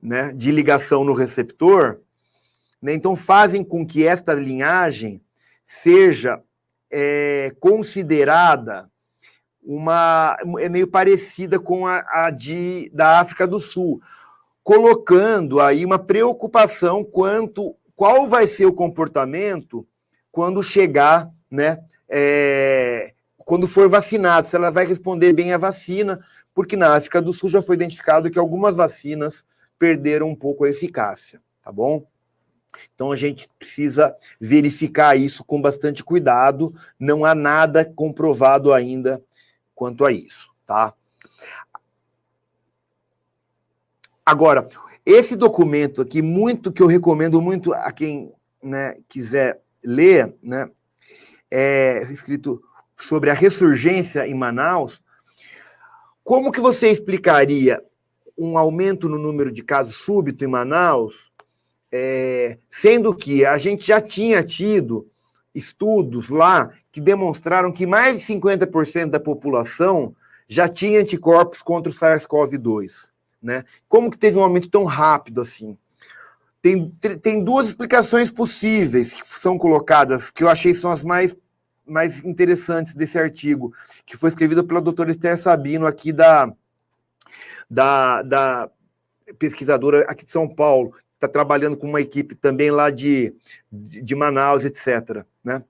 né, de ligação no receptor, né, então fazem com que esta linhagem seja considerada é meio parecida com a da África do Sul, colocando aí uma preocupação qual vai ser o comportamento quando chegar, né, quando for vacinado, se ela vai responder bem à vacina, porque na África do Sul já foi identificado que algumas vacinas perderam um pouco a eficácia, tá bom? Então a gente precisa verificar isso com bastante cuidado, não há nada comprovado ainda quanto a isso, tá? Agora, esse documento aqui, que eu recomendo muito a quem, né, quiser ler, né, é escrito sobre a ressurgência em Manaus. Como que você explicaria um aumento no número de casos súbito em Manaus, sendo que a gente já tinha tido estudos lá que demonstraram que mais de 50% da população já tinha anticorpos contra o SARS-CoV-2, né? Como que teve um aumento tão rápido assim? Tem duas explicações possíveis que são colocadas, que eu achei são as mais interessantes desse artigo, que foi escrevido pela doutora Esther Sabino, aqui da pesquisadora aqui de São Paulo, está trabalhando com uma equipe também lá de Manaus, etc. Né?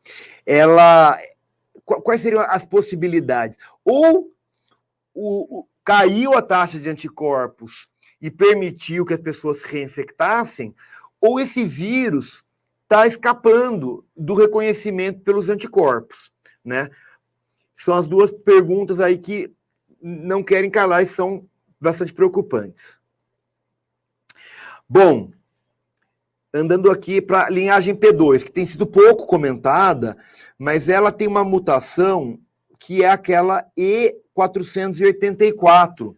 Quais seriam as possibilidades? Ou caiu a taxa de anticorpos e permitiu que as pessoas se reinfectassem, ou esse vírus está escapando do reconhecimento pelos anticorpos, né? São as duas perguntas aí que não querem calar e são bastante preocupantes. Bom, andando aqui para a linhagem P2, que tem sido pouco comentada, mas ela tem uma mutação que é aquela E484.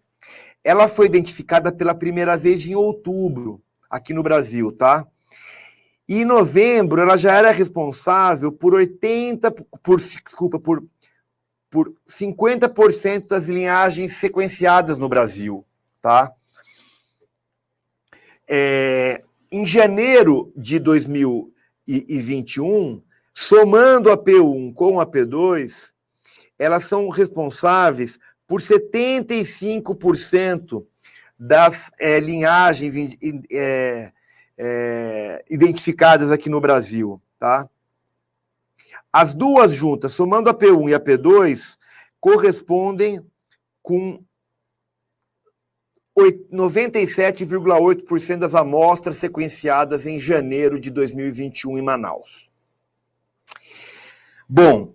Ela foi identificada pela primeira vez em outubro, aqui no Brasil, tá? E em novembro, ela já era responsável por 50% das linhagens sequenciadas no Brasil, tá? Em janeiro de 2021, somando a P1 com a P2, elas são responsáveis por 75% das linhagens identificadas aqui no Brasil, tá? As duas juntas, somando a P1 e a P2, correspondem com 97,8% das amostras sequenciadas em janeiro de 2021 em Manaus. Bom,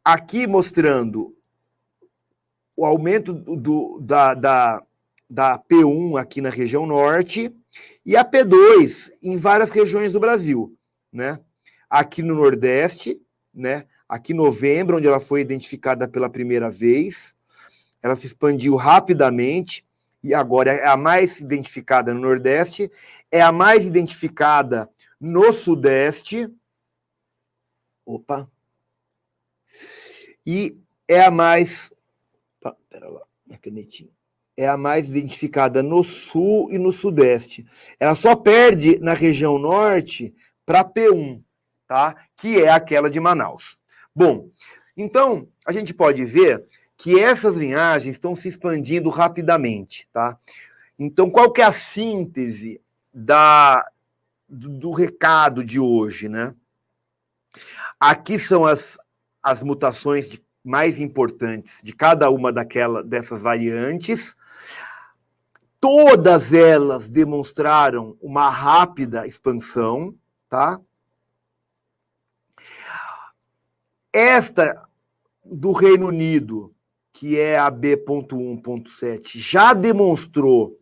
aqui mostrando o aumento da P1 aqui na região norte e a P2 em várias regiões do Brasil, né? Aqui no Nordeste, né? Aqui em novembro, onde ela foi identificada pela primeira vez, ela se expandiu rapidamente e agora é a mais identificada no Nordeste, é a mais identificada no Sudeste. E é a mais... Pera lá, minha canetinha. É a mais identificada no Sul e no Sudeste. Ela só perde na região Norte para P1, tá? Que é aquela de Manaus. Bom, então, a gente pode ver que essas linhagens estão se expandindo rapidamente, tá? Então, qual que é a síntese do recado de hoje, né? Aqui são as mutações mais importantes de cada uma dessas variantes. Todas elas demonstraram uma rápida expansão, tá? Esta do Reino Unido, que é a B.1.7, já demonstrou,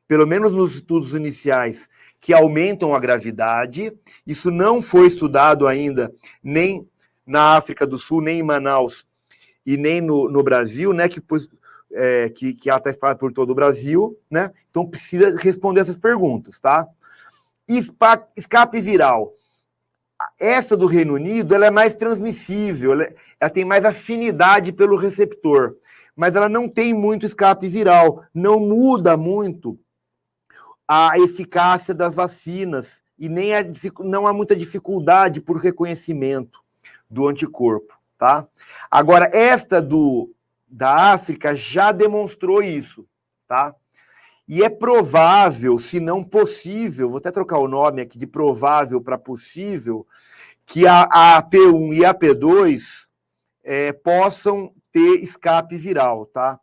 pelo menos nos estudos iniciais, que aumentam a gravidade. Isso não foi estudado ainda nem na África do Sul, nem em Manaus e nem no Brasil, né? Que que ela está espalhada por todo o Brasil, né? Então precisa responder essas perguntas, tá? Escape viral. Essa do Reino Unido, ela é mais transmissível, ela tem mais afinidade pelo receptor, mas ela não tem muito escape viral, não muda muito a eficácia das vacinas e nem não há muita dificuldade por reconhecimento do anticorpo, tá? Agora, esta da África já demonstrou isso, tá? E é provável, se não possível, vou até trocar o nome aqui de provável para possível, que a P1 e a P2 possam ter escape viral, tá?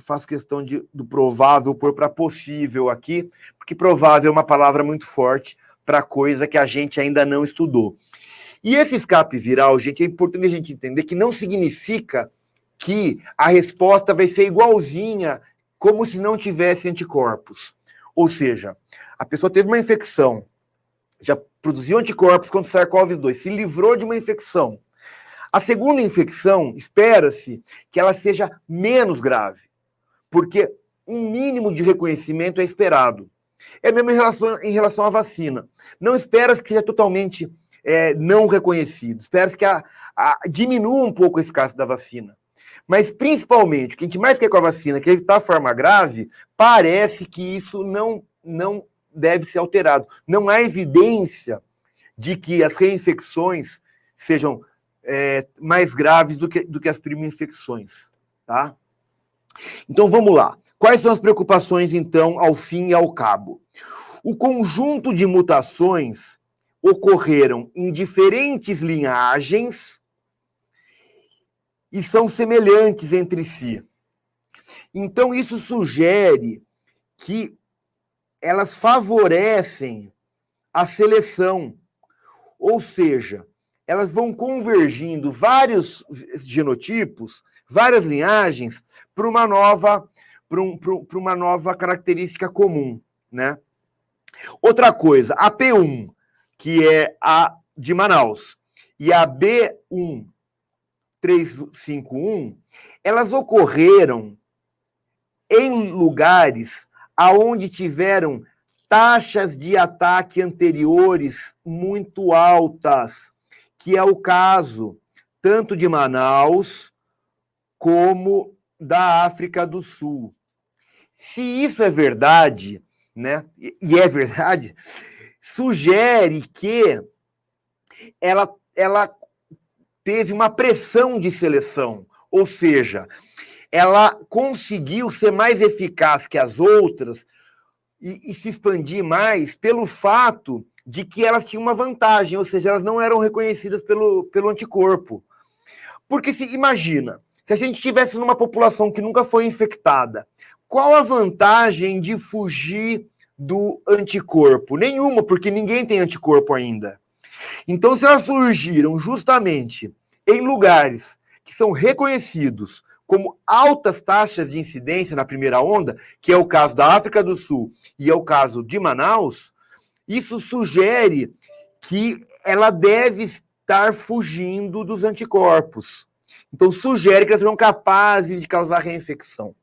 Faço questão do provável pôr para possível aqui, porque provável é uma palavra muito forte para coisa que a gente ainda não estudou. E esse escape viral, gente, é importante a gente entender que não significa que a resposta vai ser igualzinha, como se não tivesse anticorpos. Ou seja, a pessoa teve uma infecção, já produziu anticorpos contra o SARS-CoV-2, se livrou de uma infecção. A segunda infecção, espera-se que ela seja menos grave, porque um mínimo de reconhecimento é esperado. É mesmo em relação à vacina. Não espera-se que seja totalmente não reconhecido. Espera-se que diminua um pouco a eficácia da vacina. Mas, principalmente, o que a gente mais quer com a vacina, que é evitar a forma grave, parece que isso não deve ser alterado. Não há evidência de que as reinfecções sejam mais graves do que as primo-infecções, tá? Então, vamos lá. Quais são as preocupações, então, ao fim e ao cabo? O conjunto de mutações ocorreram em diferentes linhagens e são semelhantes entre si. Então, isso sugere que elas favorecem a seleção, ou seja, elas vão convergindo vários genotipos, várias linhagens, para uma nova característica comum, né? Outra coisa, a P1, que é a de Manaus, e a B1351, elas ocorreram em lugares aonde tiveram taxas de ataque anteriores muito altas, que é o caso tanto de Manaus como da África do Sul. Se isso é verdade, né, e é verdade, sugere que ela teve uma pressão de seleção, ou seja, ela conseguiu ser mais eficaz que as outras e se expandir mais pelo fato de que elas tinham uma vantagem, ou seja, elas não eram reconhecidas pelo anticorpo. Porque imagina, se a gente estivesse numa população que nunca foi infectada, qual a vantagem de fugir do anticorpo? Nenhuma, porque ninguém tem anticorpo ainda. Então, se elas surgiram justamente em lugares que são reconhecidos como altas taxas de incidência na primeira onda, que é o caso da África do Sul e é o caso de Manaus, isso sugere que ela deve estar fugindo dos anticorpos. Então, sugere que elas sejam capazes de causar reinfecção.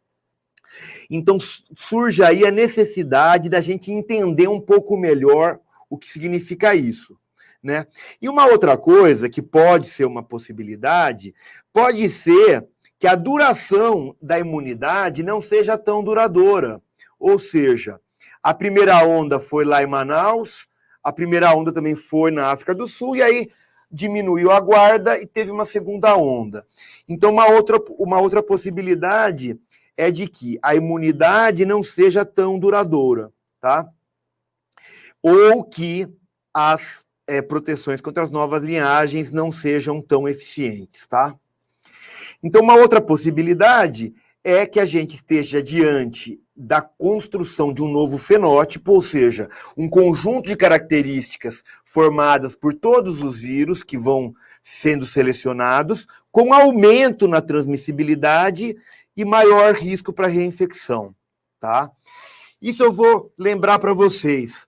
Então, surge aí a necessidade da gente entender um pouco melhor o que significa isso, né? E uma outra coisa que pode ser uma possibilidade, pode ser que a duração da imunidade não seja tão duradoura. Ou seja, a primeira onda foi lá em Manaus, a primeira onda também foi na África do Sul, e aí diminuiu a guarda e teve uma segunda onda. Então, uma outra possibilidade é de que a imunidade não seja tão duradoura, tá? Ou que as proteções contra as novas linhagens não sejam tão eficientes, tá? Então, uma outra possibilidade é que a gente esteja diante da construção de um novo fenótipo, ou seja, um conjunto de características formadas por todos os vírus que vão sendo selecionados, com aumento na transmissibilidade e maior risco para reinfecção, tá? Isso eu vou lembrar para vocês,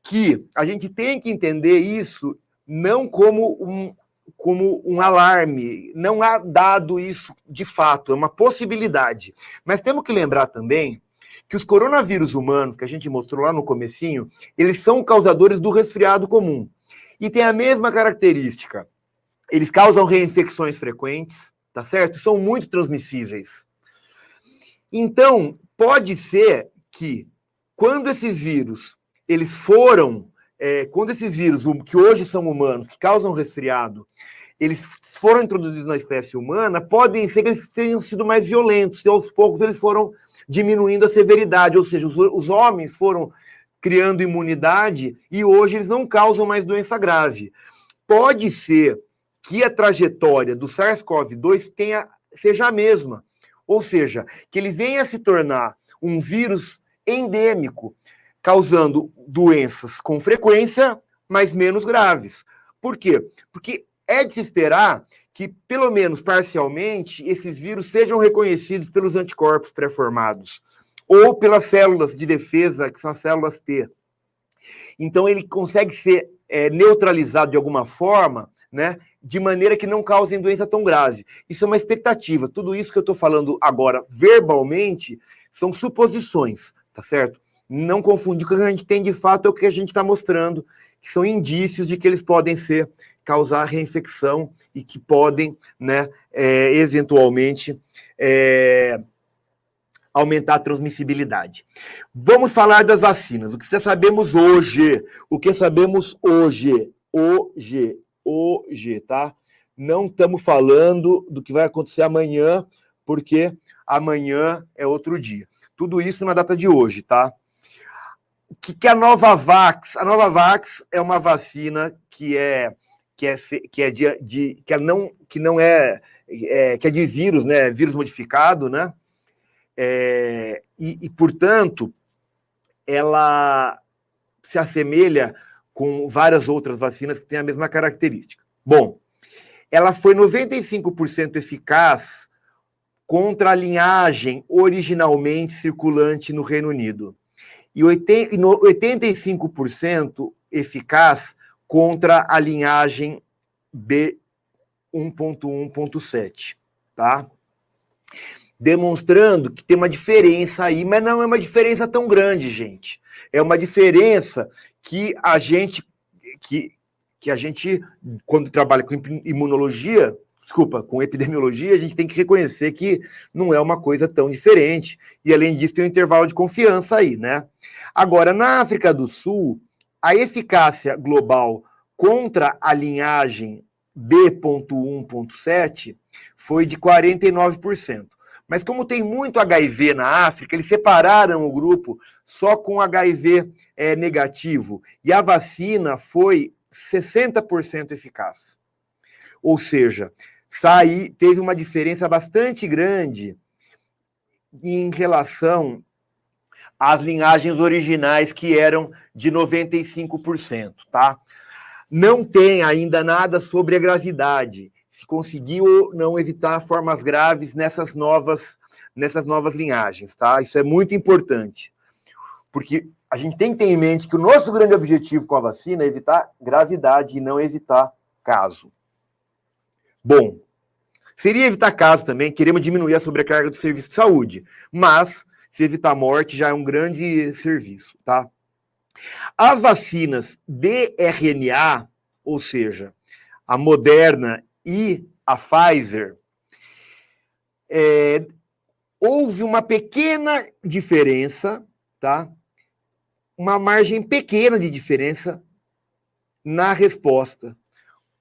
que a gente tem que entender isso não como como um alarme. Não há dado isso de fato, é uma possibilidade. Mas temos que lembrar também que os coronavírus humanos, que a gente mostrou lá no comecinho, eles são causadores do resfriado comum. E tem a mesma característica. Eles causam reinfecções frequentes, tá certo? São muito transmissíveis. Então, pode ser que quando esses vírus, quando esses vírus, que hoje são humanos, que causam resfriado, eles foram introduzidos na espécie humana, podem ser que eles tenham sido mais violentos, e aos poucos eles foram diminuindo a severidade, ou seja, os homens foram criando imunidade e hoje eles não causam mais doença grave. Pode ser que a trajetória do SARS-CoV-2 seja a mesma, ou seja, que ele venha a se tornar um vírus endêmico, causando doenças com frequência, mas menos graves. Por quê? Porque é de se esperar que, pelo menos parcialmente, esses vírus sejam reconhecidos pelos anticorpos pré-formados ou pelas células de defesa, que são as células T. Então, ele consegue ser neutralizado de alguma forma, né, de maneira que não causem doença tão grave. Isso é uma expectativa. Tudo isso que eu estou falando agora verbalmente são suposições, tá certo? Não confundir com o que a gente tem de fato, é o que a gente está mostrando, que são indícios de que eles podem causar reinfecção e que podem, né, eventualmente, aumentar a transmissibilidade. Vamos falar das vacinas. O que sabemos hoje? Hoje, tá? Não estamos falando do que vai acontecer amanhã, porque amanhã é outro dia. Tudo isso na data de hoje, tá? O que é a Novavax? A Novavax é uma vacina que é de vírus, né? Vírus modificado, né? Portanto, ela se assemelha com várias outras vacinas que têm a mesma característica. Bom, ela foi 95% eficaz contra a linhagem originalmente circulante no Reino Unido e 85% eficaz contra a linhagem B1.1.7, tá? Demonstrando que tem uma diferença aí, mas não é uma diferença tão grande, gente. É uma diferença que a gente, quando trabalha com imunologia, com epidemiologia, a gente tem que reconhecer que não é uma coisa tão diferente. E, além disso, tem um intervalo de confiança aí, né? Agora, na África do Sul, a eficácia global contra a linhagem B.1.7 foi de 49%. Mas como tem muito HIV na África, eles separaram o grupo só com HIV negativo. E a vacina foi 60% eficaz. Ou seja, teve uma diferença bastante grande em relação às linhagens originais, que eram de 95%, tá? Não tem ainda nada sobre a gravidade. Se conseguiu ou não evitar formas graves nessas novas linhagens, tá? Isso é muito importante, porque a gente tem que ter em mente que o nosso grande objetivo com a vacina é evitar gravidade e não evitar caso. Bom, seria evitar caso também, queremos diminuir a sobrecarga do serviço de saúde, mas se evitar morte já é um grande serviço, tá? As vacinas de RNA, ou seja, a Moderna e a Pfizer, houve uma pequena diferença, tá? Uma margem pequena de diferença na resposta,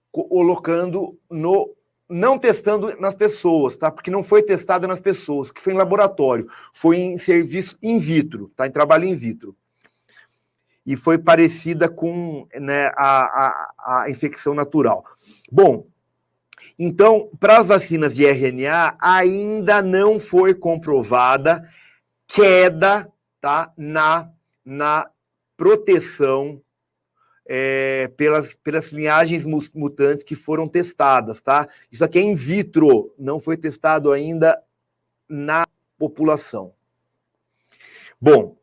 colocando não testando nas pessoas, tá? Porque não foi testada nas pessoas, que foi em laboratório, foi em serviço in vitro, tá? Em trabalho in vitro. E foi parecida com, né, a infecção natural. Bom, então, para as vacinas de RNA, ainda não foi comprovada queda, tá, na proteção pelas linhagens mutantes que foram testadas, tá? Isso aqui é in vitro, não foi testado ainda na população. Bom,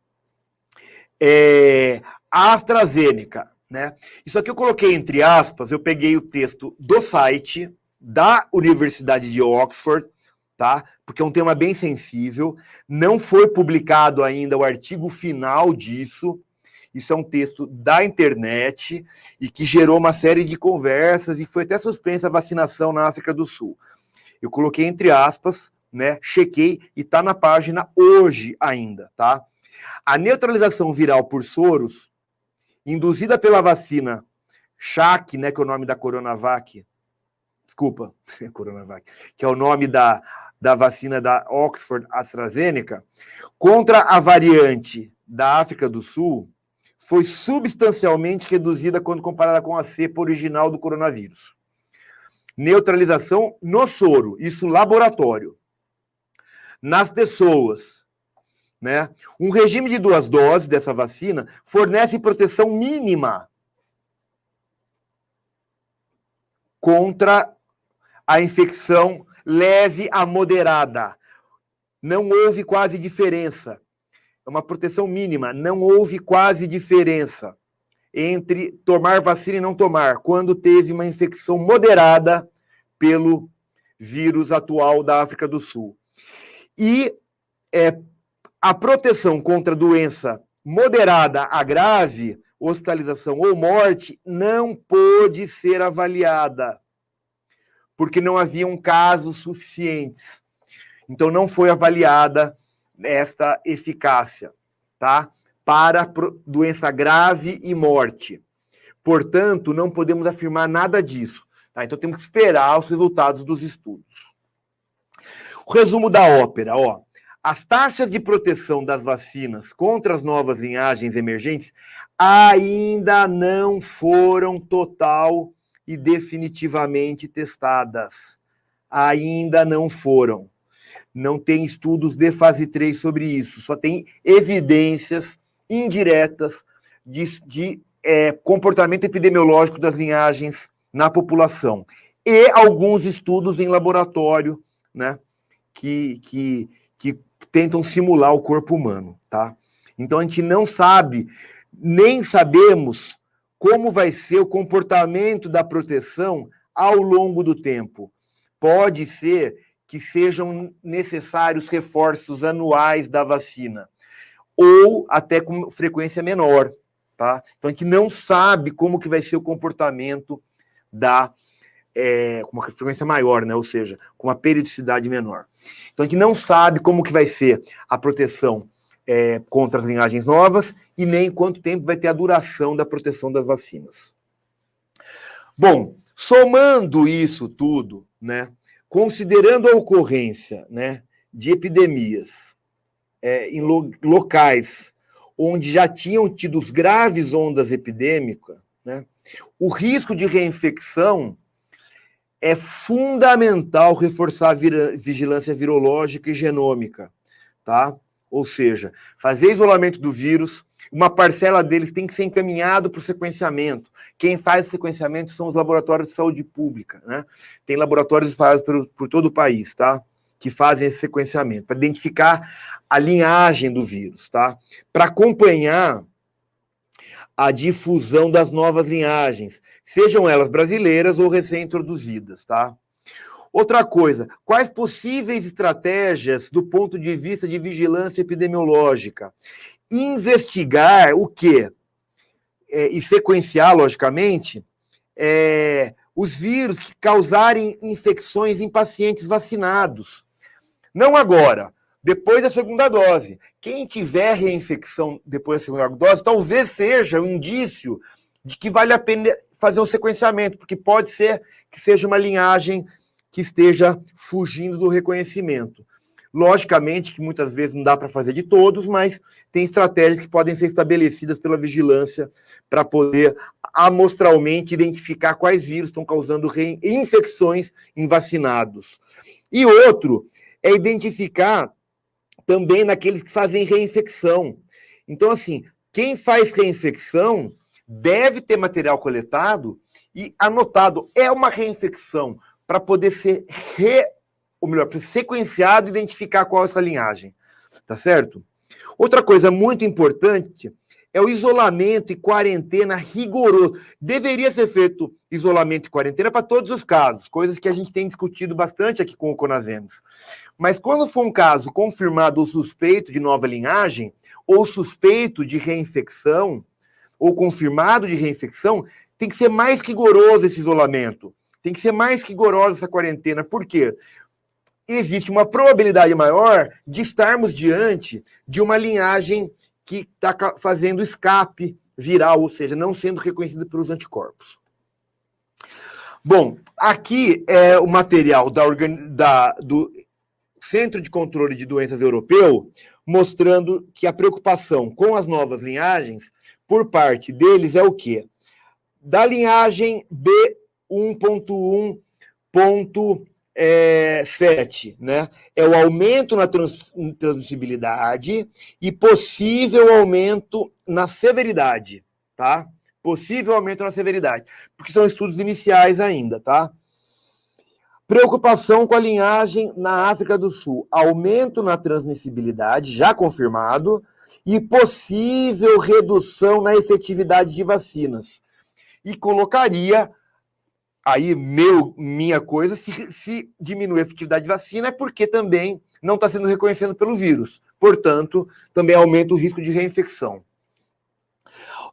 a AstraZeneca, né? Isso aqui eu coloquei entre aspas, eu peguei o texto do site da Universidade de Oxford, tá? Porque é um tema bem sensível, não foi publicado ainda o artigo final disso. Isso é um texto da internet e que gerou uma série de conversas e foi até suspensa a vacinação na África do Sul. Eu coloquei entre aspas, né? Chequei e está na página hoje ainda, tá? A neutralização viral por soros, induzida pela vacina Shak, né? Que é o nome da Coronavac, desculpa, Coronavac, que é o nome da vacina da Oxford AstraZeneca, contra a variante da África do Sul, foi substancialmente reduzida quando comparada com a cepa original do coronavírus. Neutralização no soro, isso laboratório. Nas pessoas, né? Um regime de 2 doses dessa vacina fornece proteção mínima contra a infecção leve a moderada. Não houve quase diferença. É uma proteção mínima. Não houve quase diferença entre tomar vacina e não tomar, quando teve uma infecção moderada pelo vírus atual da África do Sul. E a proteção contra doença moderada a grave, hospitalização ou morte, não pôde ser avaliada, porque não haviam casos suficientes. Então, não foi avaliada esta eficácia, tá? Para doença grave e morte. Portanto, não podemos afirmar nada disso, tá? Então, temos que esperar os resultados dos estudos. O resumo da ópera, ó. As taxas de proteção das vacinas contra as novas linhagens emergentes ainda não foram total e definitivamente testadas. Ainda não foram. Não tem estudos de fase 3 sobre isso. Só tem evidências indiretas de comportamento epidemiológico das linhagens na população. E alguns estudos em laboratório, né, que tentam simular o corpo humano, tá? Então, a gente não sabe, nem sabemos como vai ser o comportamento da proteção ao longo do tempo. Pode ser que sejam necessários reforços anuais da vacina, ou até com frequência menor, tá? Então, a gente não sabe como que vai ser o comportamento com uma frequência maior, né? Ou seja, com uma periodicidade menor. Então, a gente não sabe como que vai ser a proteção contra as linhagens novas e nem quanto tempo vai ter a duração da proteção das vacinas. Bom, somando isso tudo, né? Considerando a ocorrência, né, de epidemias em locais onde já tinham tido graves ondas epidêmicas, né, o risco de reinfecção é fundamental reforçar a vigilância virológica e genômica, tá? Ou seja, fazer isolamento do vírus, uma parcela deles tem que ser encaminhado para o sequenciamento. Quem faz o sequenciamento são os laboratórios de saúde pública, né? Tem laboratórios espalhados por todo o país, tá? Que fazem esse sequenciamento, para identificar a linhagem do vírus, tá? Para acompanhar a difusão das novas linhagens, sejam elas brasileiras ou recém-introduzidas, tá? Outra coisa, quais possíveis estratégias do ponto de vista de vigilância epidemiológica? Investigar o quê? E sequenciar, logicamente, os vírus que causarem infecções em pacientes vacinados. Não agora, depois da segunda dose. Quem tiver reinfecção depois da segunda dose, talvez seja um indício de que vale a pena fazer um sequenciamento, porque pode ser que seja uma linhagem que esteja fugindo do reconhecimento. Logicamente que muitas vezes não dá para fazer de todos, mas tem estratégias que podem ser estabelecidas pela vigilância para poder amostralmente identificar quais vírus estão causando infecções em vacinados. E outro é identificar também naqueles que fazem reinfecção. Então, assim, quem faz reinfecção deve ter material coletado e anotado. É uma reinfecção para poder ser para ser sequenciado e identificar qual é essa linhagem. Tá certo? Outra coisa muito importante é o isolamento e quarentena rigoroso. Deveria ser feito isolamento e quarentena para todos os casos, coisas que a gente tem discutido bastante aqui com o Conasems. Mas quando for um caso confirmado ou suspeito de nova linhagem, ou suspeito de reinfecção, ou confirmado de reinfecção, tem que ser mais rigoroso esse isolamento. Tem que ser mais rigorosa essa quarentena. Por quê? Existe uma probabilidade maior de estarmos diante de uma linhagem que está fazendo escape viral, ou seja, não sendo reconhecida pelos anticorpos. Bom, aqui é o material do Centro de Controle de Doenças Europeu, mostrando que a preocupação com as novas linhagens, por parte deles, é o quê? Da linhagem B1.1.7, né? É o aumento na transmissibilidade e possível aumento na severidade, tá? Possível aumento na severidade, porque são estudos iniciais ainda, tá? Preocupação com a linhagem na África do Sul, aumento na transmissibilidade, já confirmado, e possível redução na efetividade de vacinas. E colocaria, aí minha coisa, se diminuir a efetividade de vacina é porque também não está sendo reconhecido pelo vírus. Portanto, também aumenta o risco de reinfecção.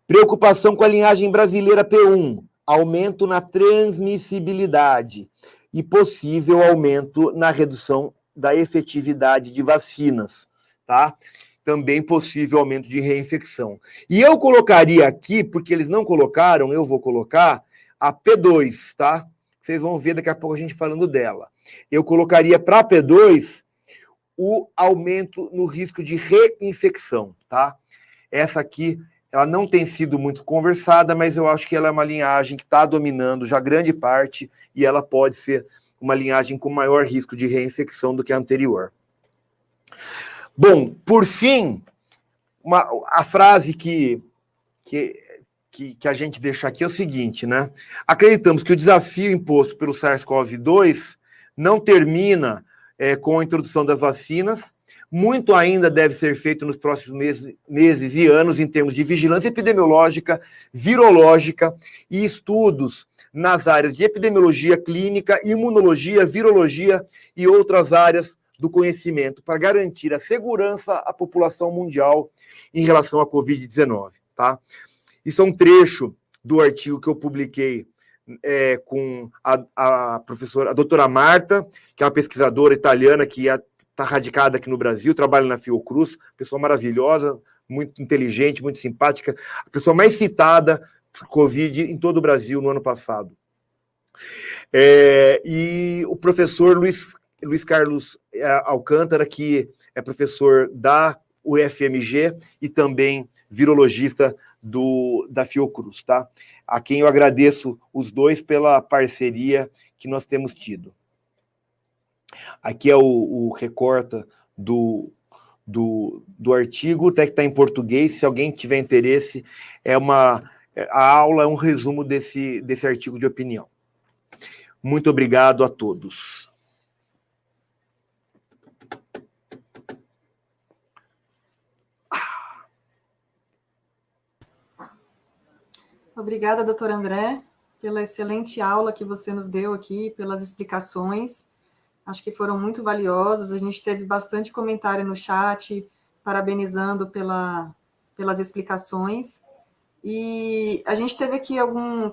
Preocupação com a linhagem brasileira P1, aumento na transmissibilidade e possível aumento na redução da efetividade de vacinas, tá? Também possível aumento de reinfecção. E eu colocaria aqui, porque eles não colocaram, eu vou colocar a P2, tá? Vocês vão ver daqui a pouco a gente falando dela. Eu colocaria para a P2 o aumento no risco de reinfecção, tá? Essa aqui, ela não tem sido muito conversada, mas eu acho que ela é uma linhagem que está dominando já grande parte e ela pode ser uma linhagem com maior risco de reinfecção do que a anterior. Bom, por fim, a frase que a gente deixa aqui é o seguinte, né? Acreditamos que o desafio imposto pelo SARS-CoV-2 não termina com a introdução das vacinas. Muito ainda deve ser feito nos próximos meses e anos em termos de vigilância epidemiológica, virológica e estudos nas áreas de epidemiologia clínica, imunologia, virologia e outras áreas do conhecimento para garantir a segurança à população mundial em relação à Covid-19, tá? Isso é um trecho do artigo que eu publiquei com a professora, a doutora Marta, que é uma pesquisadora italiana que está radicada aqui no Brasil, trabalha na Fiocruz, pessoa maravilhosa, muito inteligente, muito simpática, a pessoa mais citada por Covid em todo o Brasil no ano passado. E o professor Luiz Carlos Alcântara, que é professor da UFMG e também virologista da Fiocruz, tá? A quem eu agradeço os dois pela parceria que nós temos tido. Aqui é o recorta do artigo, até que está em português, se alguém tiver interesse, a aula é um resumo desse artigo de opinião. Muito obrigado a todos. Obrigada, doutor André, pela excelente aula que você nos deu aqui, pelas explicações. Acho que foram muito valiosas. A gente teve bastante comentário no chat, parabenizando pelas explicações. E a gente teve aqui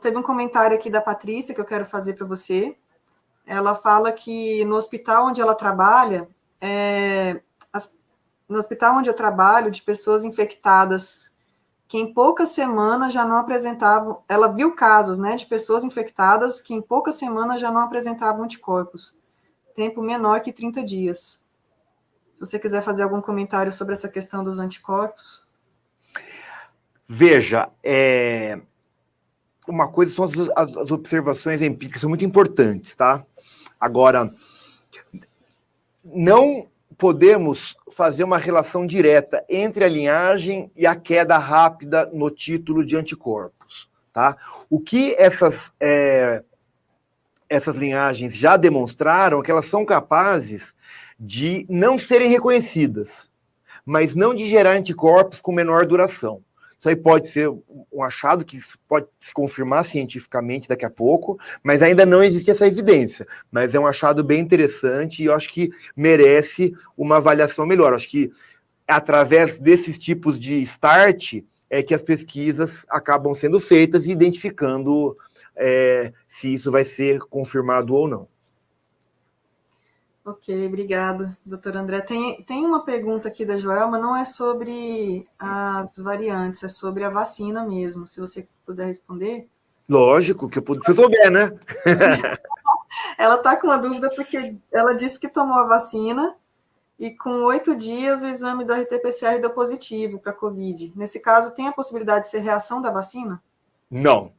teve um comentário aqui da Patrícia que eu quero fazer para você. Ela fala que no hospital onde ela trabalha, no hospital onde eu trabalho, de pessoas infectadas que em poucas semanas já não apresentavam, ela viu casos, né, de pessoas infectadas que em poucas semanas já não apresentavam anticorpos, tempo menor que 30 dias. Se você quiser fazer algum comentário sobre essa questão dos anticorpos. Veja, uma coisa são as observações empíricas, são muito importantes, tá? Agora, não podemos fazer uma relação direta entre a linhagem e a queda rápida no título de anticorpos, tá? O que essas linhagens já demonstraram é que elas são capazes de não serem reconhecidas, mas não de gerar anticorpos com menor duração. Isso aí pode ser um achado que pode se confirmar cientificamente daqui a pouco, mas ainda não existe essa evidência. Mas é um achado bem interessante e eu acho que merece uma avaliação melhor. Eu acho que através desses tipos de start é que as pesquisas acabam sendo feitas e identificando se isso vai ser confirmado ou não. Ok, obrigado, doutor André. Tem uma pergunta aqui da Joelma, não é sobre as variantes, é sobre a vacina mesmo, se você puder responder. Lógico, que eu pude, se eu souber, né? Ela está com uma dúvida porque ela disse que tomou a vacina e com 8 dias o exame do RT-PCR deu positivo para a Covid. Nesse caso, tem a possibilidade de ser reação da vacina? Não.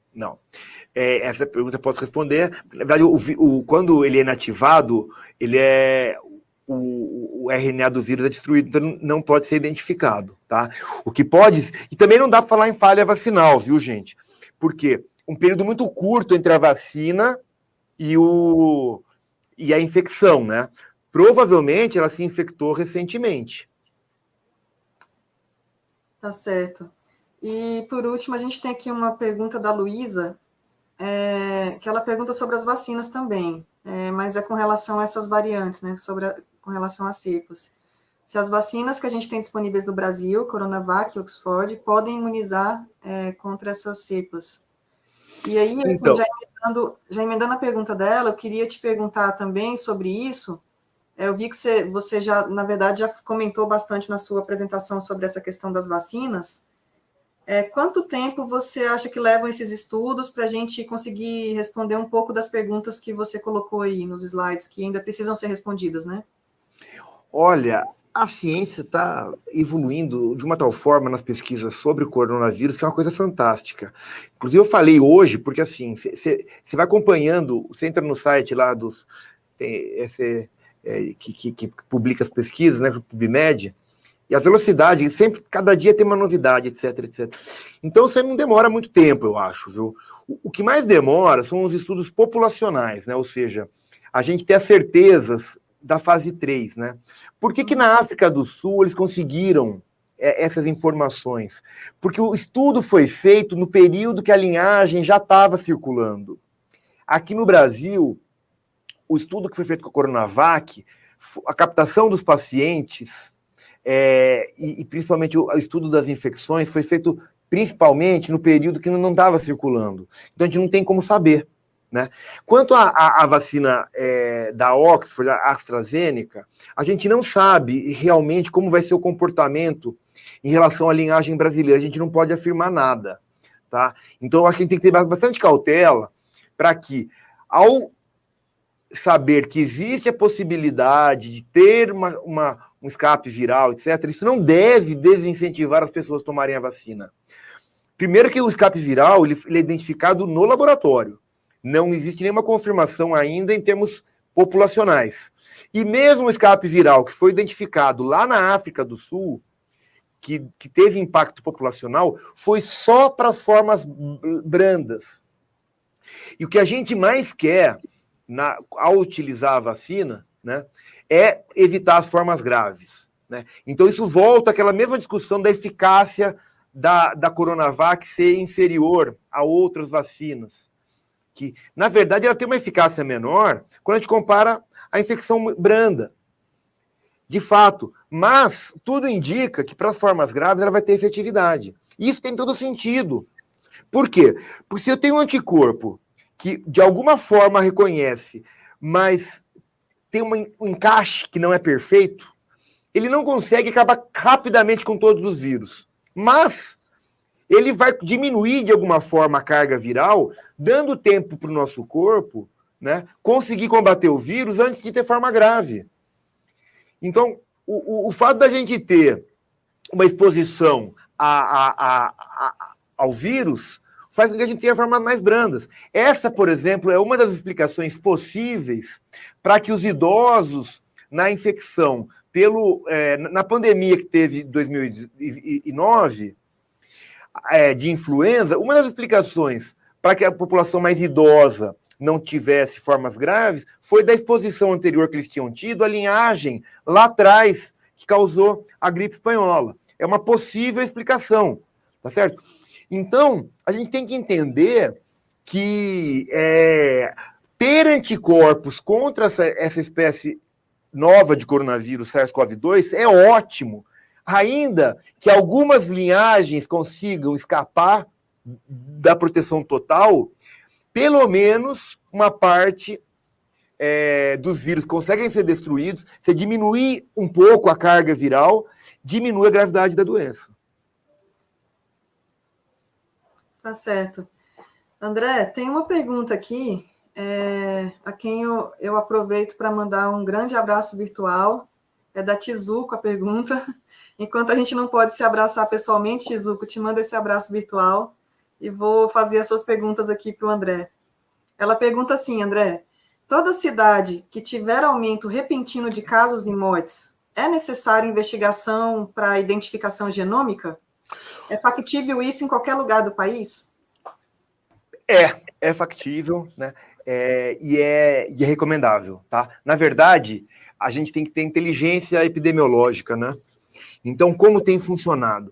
Essa pergunta eu posso responder. Na verdade, quando ele é inativado, o RNA do vírus é destruído, então não pode ser identificado, tá? O que pode... E também não dá para falar em falha vacinal, viu, gente? Porque um período muito curto entre a vacina e a infecção, né? Provavelmente ela se infectou recentemente. Tá certo. E, por último, a gente tem aqui uma pergunta da Luísa, que ela pergunta sobre as vacinas também, mas é com relação a essas variantes, né, com relação às cepas. Se as vacinas que a gente tem disponíveis no Brasil, Coronavac e Oxford, podem imunizar contra essas cepas. E aí, assim, Então, já emendando a pergunta dela, eu queria te perguntar também sobre isso. Eu vi que você já, na verdade, já comentou bastante na sua apresentação sobre essa questão das vacinas. Quanto tempo você acha que levam esses estudos para a gente conseguir responder um pouco das perguntas que você colocou aí nos slides, que ainda precisam ser respondidas, né? Olha, a ciência está evoluindo de uma tal forma nas pesquisas sobre o coronavírus que é uma coisa fantástica. Inclusive, eu falei hoje, porque assim, você vai acompanhando, você entra no site lá que publica as pesquisas, né, o PubMed, e a velocidade, sempre, cada dia tem uma novidade, etc. Então, isso aí não demora muito tempo, eu acho, viu? O que mais demora são os estudos populacionais, né? Ou seja, a gente ter as certezas da fase 3, né? Por que na África do Sul eles conseguiram essas informações? Porque o estudo foi feito no período que a linhagem já estava circulando. Aqui no Brasil, o estudo que foi feito com a Coronavac, a captação dos pacientes e principalmente o estudo das infecções foi feito principalmente no período que não estava circulando. Então a gente não tem como saber, né? Quanto à vacina da Oxford, a AstraZeneca, a gente não sabe realmente como vai ser o comportamento em relação à linhagem brasileira. A gente não pode afirmar nada, tá? Então eu acho que a gente tem que ter bastante cautela para que, ao saber que existe a possibilidade de ter um escape viral, etc., isso não deve desincentivar as pessoas a tomarem a vacina. Primeiro que o escape viral ele é identificado no laboratório. Não existe nenhuma confirmação ainda em termos populacionais. E mesmo o escape viral que foi identificado lá na África do Sul, que teve impacto populacional, foi só para as formas brandas. E o que a gente mais quer ao utilizar a vacina, né, é evitar as formas graves, né? Então isso volta àquela mesma discussão da eficácia da Coronavac ser inferior a outras vacinas, que, na verdade, ela tem uma eficácia menor quando a gente compara a infecção branda. De fato, mas tudo indica que para as formas graves ela vai ter efetividade. Isso tem todo sentido. Por quê? Porque se eu tenho um anticorpo que de alguma forma reconhece, mas tem um encaixe que não é perfeito, ele não consegue acabar rapidamente com todos os vírus. Mas ele vai diminuir de alguma forma a carga viral, dando tempo para o nosso corpo, né, conseguir combater o vírus antes de ter forma grave. Então, o fato da gente ter uma exposição ao vírus faz com que a gente tenha formas mais brandas. Essa, por exemplo, é uma das explicações possíveis para que os idosos, na infecção, na pandemia que teve em 2009, de influenza, uma das explicações para que a população mais idosa não tivesse formas graves foi da exposição anterior que eles tinham tido, a linhagem lá atrás que causou a gripe espanhola. É uma possível explicação, tá certo? Então, a gente tem que entender que ter anticorpos contra essa espécie nova de coronavírus SARS-CoV-2 é ótimo, ainda que algumas linhagens consigam escapar da proteção total, pelo menos uma parte dos vírus conseguem ser destruídos. Se diminuir um pouco a carga viral, diminui a gravidade da doença. Tá certo. André, tem uma pergunta aqui, a quem eu aproveito para mandar um grande abraço virtual. É da Tizuco a pergunta. Enquanto a gente não pode se abraçar pessoalmente, Tizuco, te mando esse abraço virtual e vou fazer as suas perguntas aqui para o André. Ela pergunta assim, André, toda cidade que tiver aumento repentino de casos e mortes, é necessária investigação para identificação genômica? É factível isso em qualquer lugar do país? É factível, né? E é recomendável, tá? Na verdade, a gente tem que ter inteligência epidemiológica, né? Então, como tem funcionado?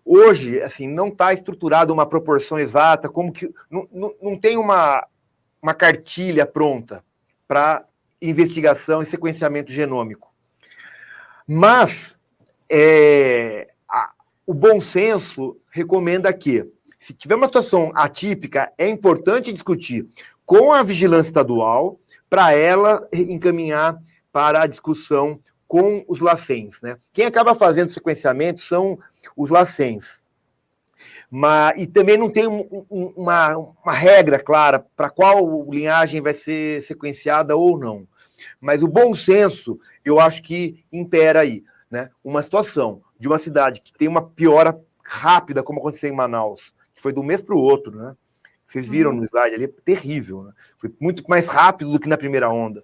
Hoje, assim, não está estruturada uma proporção exata, como que não tem uma cartilha pronta para investigação e sequenciamento genômico. Mas o bom senso recomenda que, se tiver uma situação atípica, é importante discutir com a vigilância estadual para ela encaminhar para a discussão com os LACENs, né? Quem acaba fazendo sequenciamento são os LACENs. E também não tem uma regra clara para qual linhagem vai ser sequenciada ou não. Mas o bom senso, eu acho que impera aí, né? Uma situação de uma cidade que tem uma piora rápida, como aconteceu em Manaus, que foi de um mês para o outro, né? Vocês viram no slide ali, é terrível, né? Foi muito mais rápido do que na primeira onda.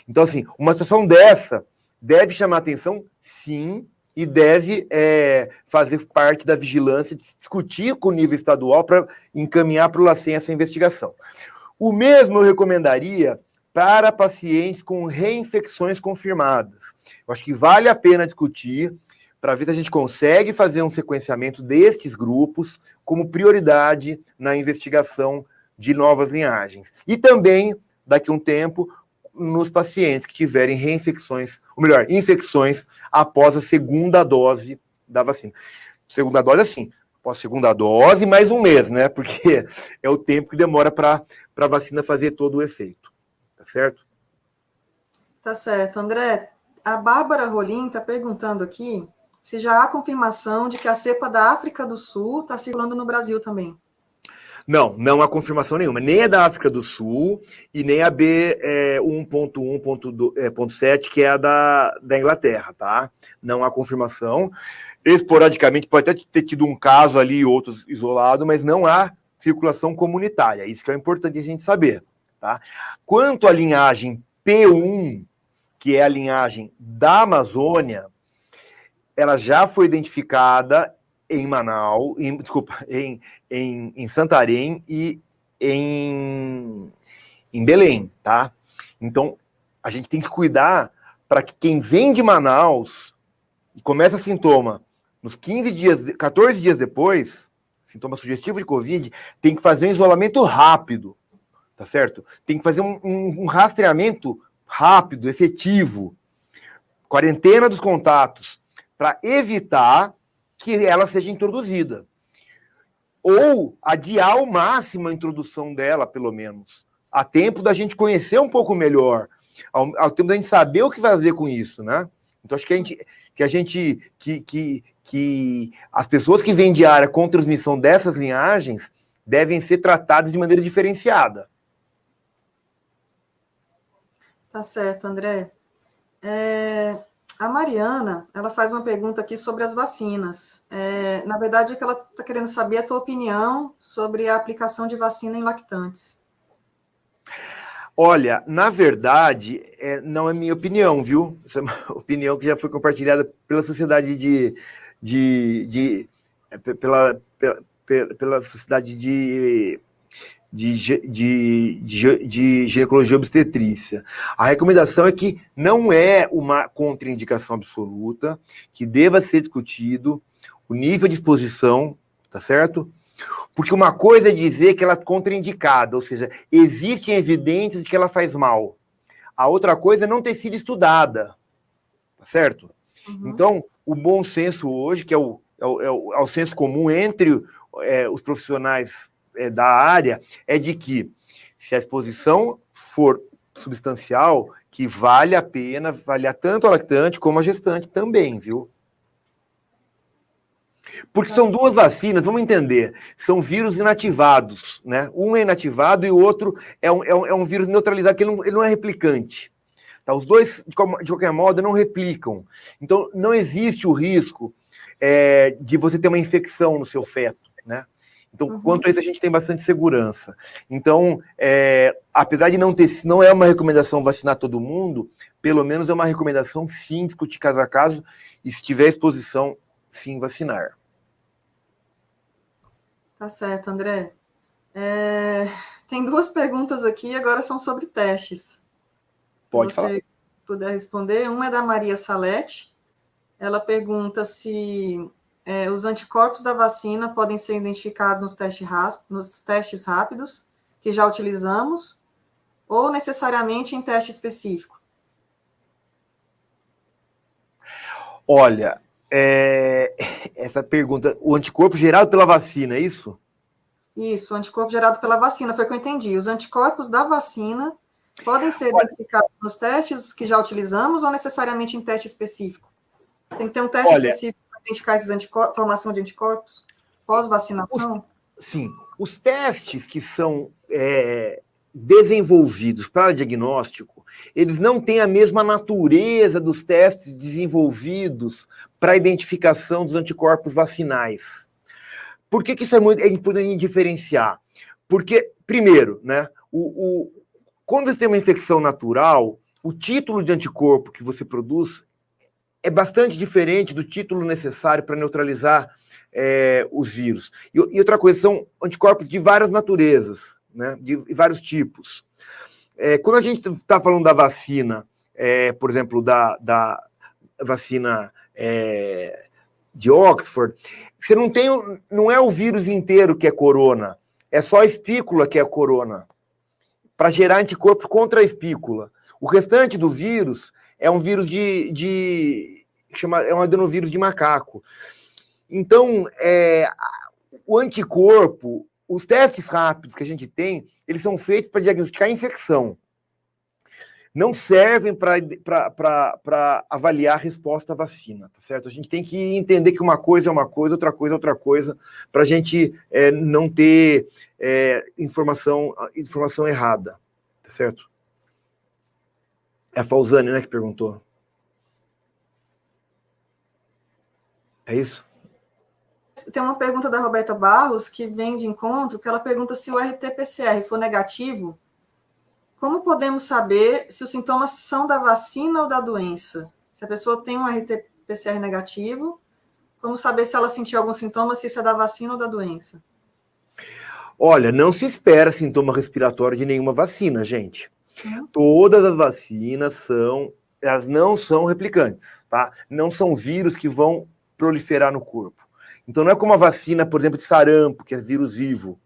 Então, assim, uma situação dessa deve chamar atenção, sim, e deve fazer parte da vigilância, discutir com o nível estadual para encaminhar para o LACEN essa investigação. O mesmo eu recomendaria para pacientes com reinfecções confirmadas. Eu acho que vale a pena discutir para ver se a gente consegue fazer um sequenciamento destes grupos como prioridade na investigação de novas linhagens. E também, daqui a um tempo, nos pacientes que tiverem reinfecções, ou melhor, infecções após a segunda dose da vacina. Segunda dose, assim, após a segunda dose, mais um mês, né? Porque é o tempo que demora para a vacina fazer todo o efeito. Tá certo? Tá certo. André, a Bárbara Rolim está perguntando aqui se já há confirmação de que a cepa da África do Sul está circulando no Brasil também. Não há confirmação nenhuma, nem a da África do Sul e nem a B1.1.7, que é a da Inglaterra, tá? Não há confirmação. Esporadicamente, pode até ter tido um caso ali, outros isolados, mas não há circulação comunitária. Isso que é importante a gente saber, tá? Quanto à linhagem P1, que é a linhagem da Amazônia, ela já foi identificada em Manaus, em Santarém e em Belém, tá? Então, a gente tem que cuidar para que quem vem de Manaus e começa sintoma nos 14 dias depois, sintoma sugestivo de Covid, tem que fazer um isolamento rápido, tá certo? Tem que fazer um rastreamento rápido, efetivo, quarentena dos contatos, para evitar que ela seja introduzida. Ou adiar ao máximo a introdução dela, pelo menos. A tempo da gente conhecer um pouco melhor. Ao tempo da gente saber o que fazer com isso, né? Então, acho que as pessoas que vêm de área com transmissão dessas linhagens devem ser tratadas de maneira diferenciada. Tá certo, André. A Mariana, ela faz uma pergunta aqui sobre as vacinas. Na verdade, o que ela está querendo saber é a tua opinião sobre a aplicação de vacina em lactantes. Olha, na verdade, não é minha opinião, viu? Essa é uma opinião que já foi compartilhada pela sociedade pela sociedade de ginecologia e obstetrícia. A recomendação é que não é uma contraindicação absoluta, que deva ser discutido o nível de exposição tá certo? Porque uma coisa é dizer que ela é contraindicada, ou seja, existem evidências de que ela faz mal. A outra coisa é não ter sido estudada, tá certo? Uhum. Então, o bom senso hoje, que é o senso comum entre os profissionais da área, é de que se a exposição for substancial, que vale a pena avaliar tanto a lactante como a gestante também, viu? Porque são duas vacinas, vamos entender, são vírus inativados, né? Um é inativado e o outro é um vírus neutralizado, que ele não é replicante. Tá? Os dois, de qualquer modo, não replicam. Então, não existe o risco de você ter uma infecção no seu feto, né? Então, quanto a isso, a gente tem bastante segurança. Então, apesar de não é uma recomendação vacinar todo mundo, pelo menos é uma recomendação, sim, discutir caso a caso, e se tiver exposição, sim, vacinar. Tá certo, André. Tem duas perguntas aqui, agora são sobre testes. Pode Se você falar. puder responder. Uma é da Maria Salete. Ela pergunta se os anticorpos da vacina podem ser identificados nos testes rápidos, que já utilizamos, ou necessariamente em teste específico? Olha, essa pergunta, o anticorpo gerado pela vacina, é isso? Isso, o anticorpo gerado pela vacina, foi o que eu entendi. Os anticorpos da vacina podem ser identificados nos testes que já utilizamos ou necessariamente em teste específico? Tem que ter um teste específico para identificar esses anticorpos, formação de anticorpos pós-vacinação? Sim, os testes que são desenvolvidos para diagnóstico, eles não têm a mesma natureza dos testes desenvolvidos para identificação dos anticorpos vacinais. Por que isso é importante diferenciar? Porque, primeiro, né, quando você tem uma infecção natural, o título de anticorpo que você produz é bastante diferente do título necessário para neutralizar os vírus. E outra coisa, são anticorpos de várias naturezas, né, de vários tipos. Quando a gente está falando da vacina, por exemplo, da vacina de Oxford, você não é o vírus inteiro que é corona, é só a espícula que é corona, para gerar anticorpo contra a espícula. O restante do vírus é um vírus é um adenovírus de macaco. Então, o anticorpo, os testes rápidos que a gente tem, eles são feitos para diagnosticar a infecção. Não servem para avaliar a resposta à vacina, tá certo? A gente tem que entender que uma coisa é uma coisa, outra coisa é outra coisa, para a gente não ter informação errada, tá certo? É a Falzane, né, que perguntou. É isso? Tem uma pergunta da Roberta Barros que vem de encontro, que ela pergunta se o RT-PCR for negativo, como podemos saber se os sintomas são da vacina ou da doença? Se a pessoa tem um RT-PCR negativo, como saber se ela sentiu algum sintoma, se isso é da vacina ou da doença? Olha, não se espera sintoma respiratório de nenhuma vacina, gente. Todas as vacinas elas não são replicantes, tá? Não são vírus que vão proliferar no corpo. Então não é como a vacina, por exemplo, de sarampo, que é vírus vivo.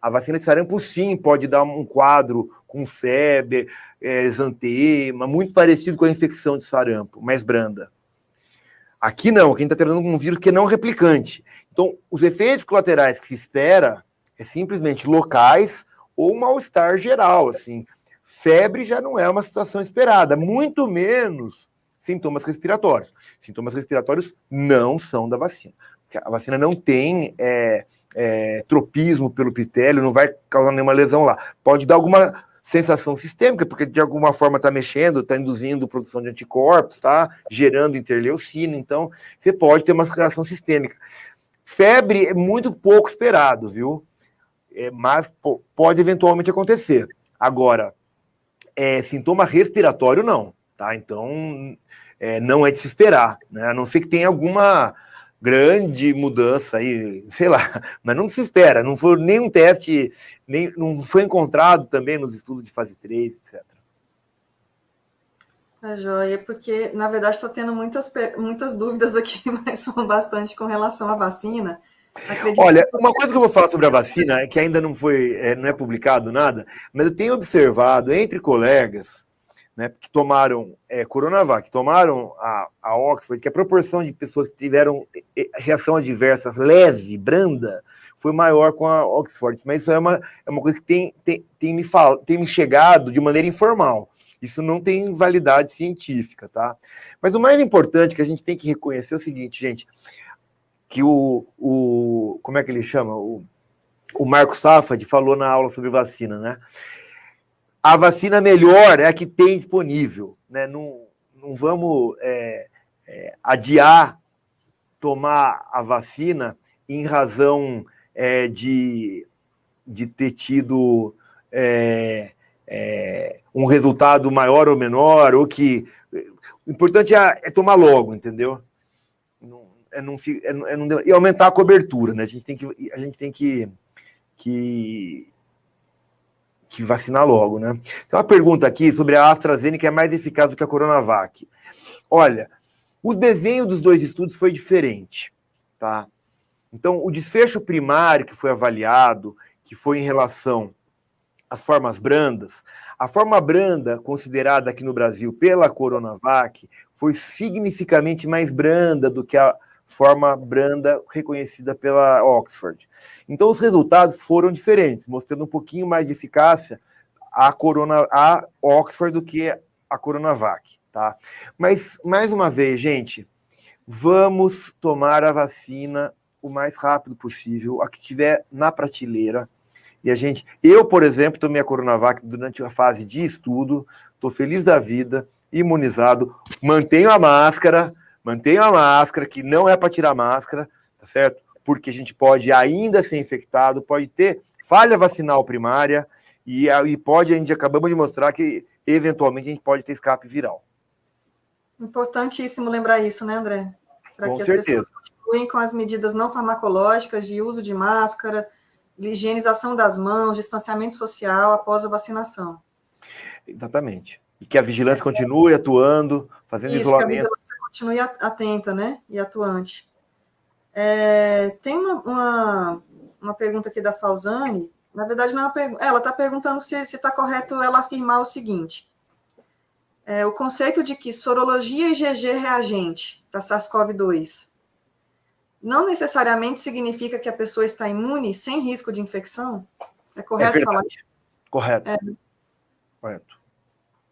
A vacina de sarampo, sim, pode dar um quadro com febre, exantema, muito parecido com a infecção de sarampo, mais branda. Aqui não, aqui a gente está tratando um vírus que é não replicante. Então, os efeitos colaterais que se espera é simplesmente locais ou mal-estar geral, assim. Febre já não é uma situação esperada, muito menos sintomas respiratórios. Sintomas respiratórios não são da vacina. A vacina não tem tropismo pelo epitélio, não vai causar nenhuma lesão lá. Pode dar alguma sensação sistêmica, porque de alguma forma está mexendo, está induzindo produção de anticorpos, está gerando interleucina, então você pode ter uma reação sistêmica. Febre é muito pouco esperado, viu? Mas pode eventualmente acontecer. Agora, sintoma respiratório não, tá? Então, não é de se esperar, né? A não ser que tenha alguma grande mudança aí, sei lá, mas não se espera, não foi nenhum teste, não foi encontrado também nos estudos de fase 3, etc. Joia, porque, na verdade, está tendo muitas dúvidas aqui, mas são bastante com relação à vacina. Acredito Olha, que... uma coisa que eu vou falar sobre a vacina, é que ainda não foi, não é publicado nada, mas eu tenho observado entre colegas, né, que tomaram Coronavac, que tomaram a Oxford, que a proporção de pessoas que tiveram reação adversa leve, branda, foi maior com a Oxford. Mas isso é uma coisa que tem me chegado de maneira informal. Isso não tem validade científica, tá? Mas o mais importante que a gente tem que reconhecer é o seguinte, gente, que como é que ele chama? O Marco Safad falou na aula sobre vacina, né? A vacina melhor é a que tem disponível, né? Não vamos adiar tomar a vacina em razão de ter tido um resultado maior ou menor, ou que... O importante é tomar logo, entendeu? E aumentar a cobertura, né? A gente tem que vacinar logo, né? Tem uma pergunta aqui sobre a AstraZeneca, é mais eficaz do que a Coronavac. Olha, o desenho dos dois estudos foi diferente, tá? Então, o desfecho primário que foi avaliado, que foi em relação às formas brandas, a forma branda considerada aqui no Brasil pela Coronavac foi significativamente mais branda do que a forma branda reconhecida pela Oxford. Então, os resultados foram diferentes, mostrando um pouquinho mais de eficácia a Oxford do que a Coronavac, tá? Mas, mais uma vez, gente, vamos tomar a vacina o mais rápido possível, a que estiver na prateleira. E eu, por exemplo, tomei a Coronavac durante a fase de estudo, estou feliz da vida, imunizado, mantenho a máscara, que não é para tirar a máscara, tá certo? Porque a gente pode ainda ser infectado, pode ter falha vacinal primária, e a gente acabamos de mostrar que, eventualmente, a gente pode ter escape viral. Importantíssimo lembrar isso, né, André? Para que as certeza. pessoas continuem com as medidas não farmacológicas de uso de máscara, higienização das mãos, distanciamento social após a vacinação. Exatamente. E que a vigilância continue atuando, fazendo isolamento. Que a vigilância continue atenta, né, e atuante. Tem uma pergunta aqui da Falzane, na verdade não é uma pergunta, ela está perguntando se está correto ela afirmar o seguinte, o conceito de que sorologia e IgG reagente para SARS-CoV-2 não necessariamente significa que a pessoa está imune sem risco de infecção? É correto falar? Correto. Correto.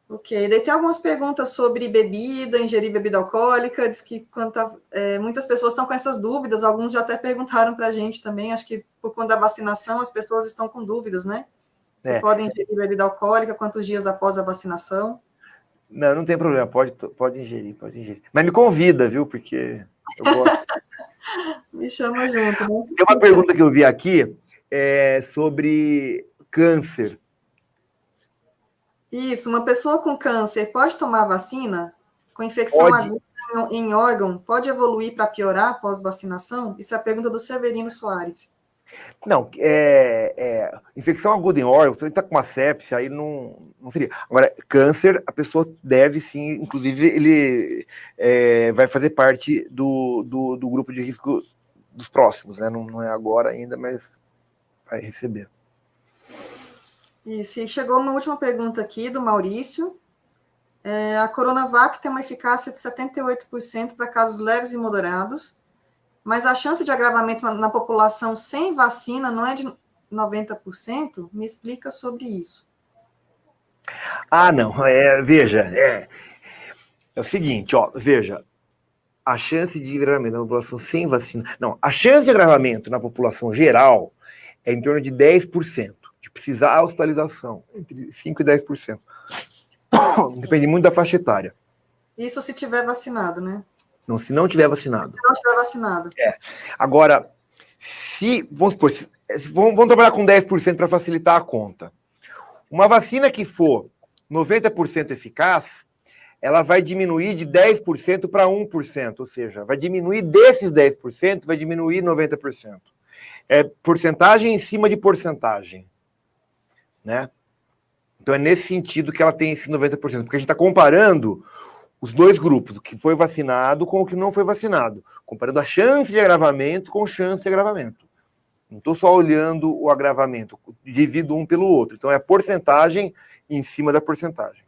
Ok, daí tem algumas perguntas sobre bebida, ingerir bebida alcoólica, diz que muitas pessoas estão com essas dúvidas, alguns já até perguntaram para a gente também, acho que por conta da vacinação as pessoas estão com dúvidas, né? Se podem ingerir bebida alcoólica, quantos dias após a vacinação? Não tem problema, pode ingerir, Mas me convida, viu, porque eu gosto. Me chama junto, né? Tem uma pergunta que eu vi aqui sobre câncer. Isso, uma pessoa com câncer pode tomar vacina? Com infecção aguda em órgão, pode evoluir para piorar após vacinação? Isso é a pergunta do Severino Soares. Não, infecção aguda em órgão, se ele está com uma sepsia, aí não seria. Agora, câncer, a pessoa deve sim, inclusive, ele vai fazer parte do grupo de risco dos próximos, né? Não é agora ainda, mas vai receber. Isso, e chegou uma última pergunta aqui do Maurício. A Coronavac tem uma eficácia de 78% para casos leves e moderados, mas a chance de agravamento na população sem vacina não é de 90%? Me explica sobre isso. Não, veja, é o seguinte, veja, a chance de agravamento na população sem vacina, a chance de agravamento na população geral é em torno de 10%, de precisar de hospitalização, entre 5% e 10%. Depende muito da faixa etária. Isso se tiver vacinado, né? Não, se não tiver vacinado. Se não tiver vacinado. Agora, vamos supor, vamos trabalhar com 10% para facilitar a conta. Uma vacina que for 90% eficaz, ela vai diminuir de 10% para 1%, ou seja, vai diminuir desses 10%, vai diminuir 90%. É porcentagem em cima de porcentagem, né? Então é nesse sentido que ela tem esse 90%, porque a gente está comparando os dois grupos, o que foi vacinado com o que não foi vacinado, comparando a chance de agravamento com chance de agravamento. Não estou só olhando o agravamento, divido um pelo outro. Então, é a porcentagem em cima da porcentagem.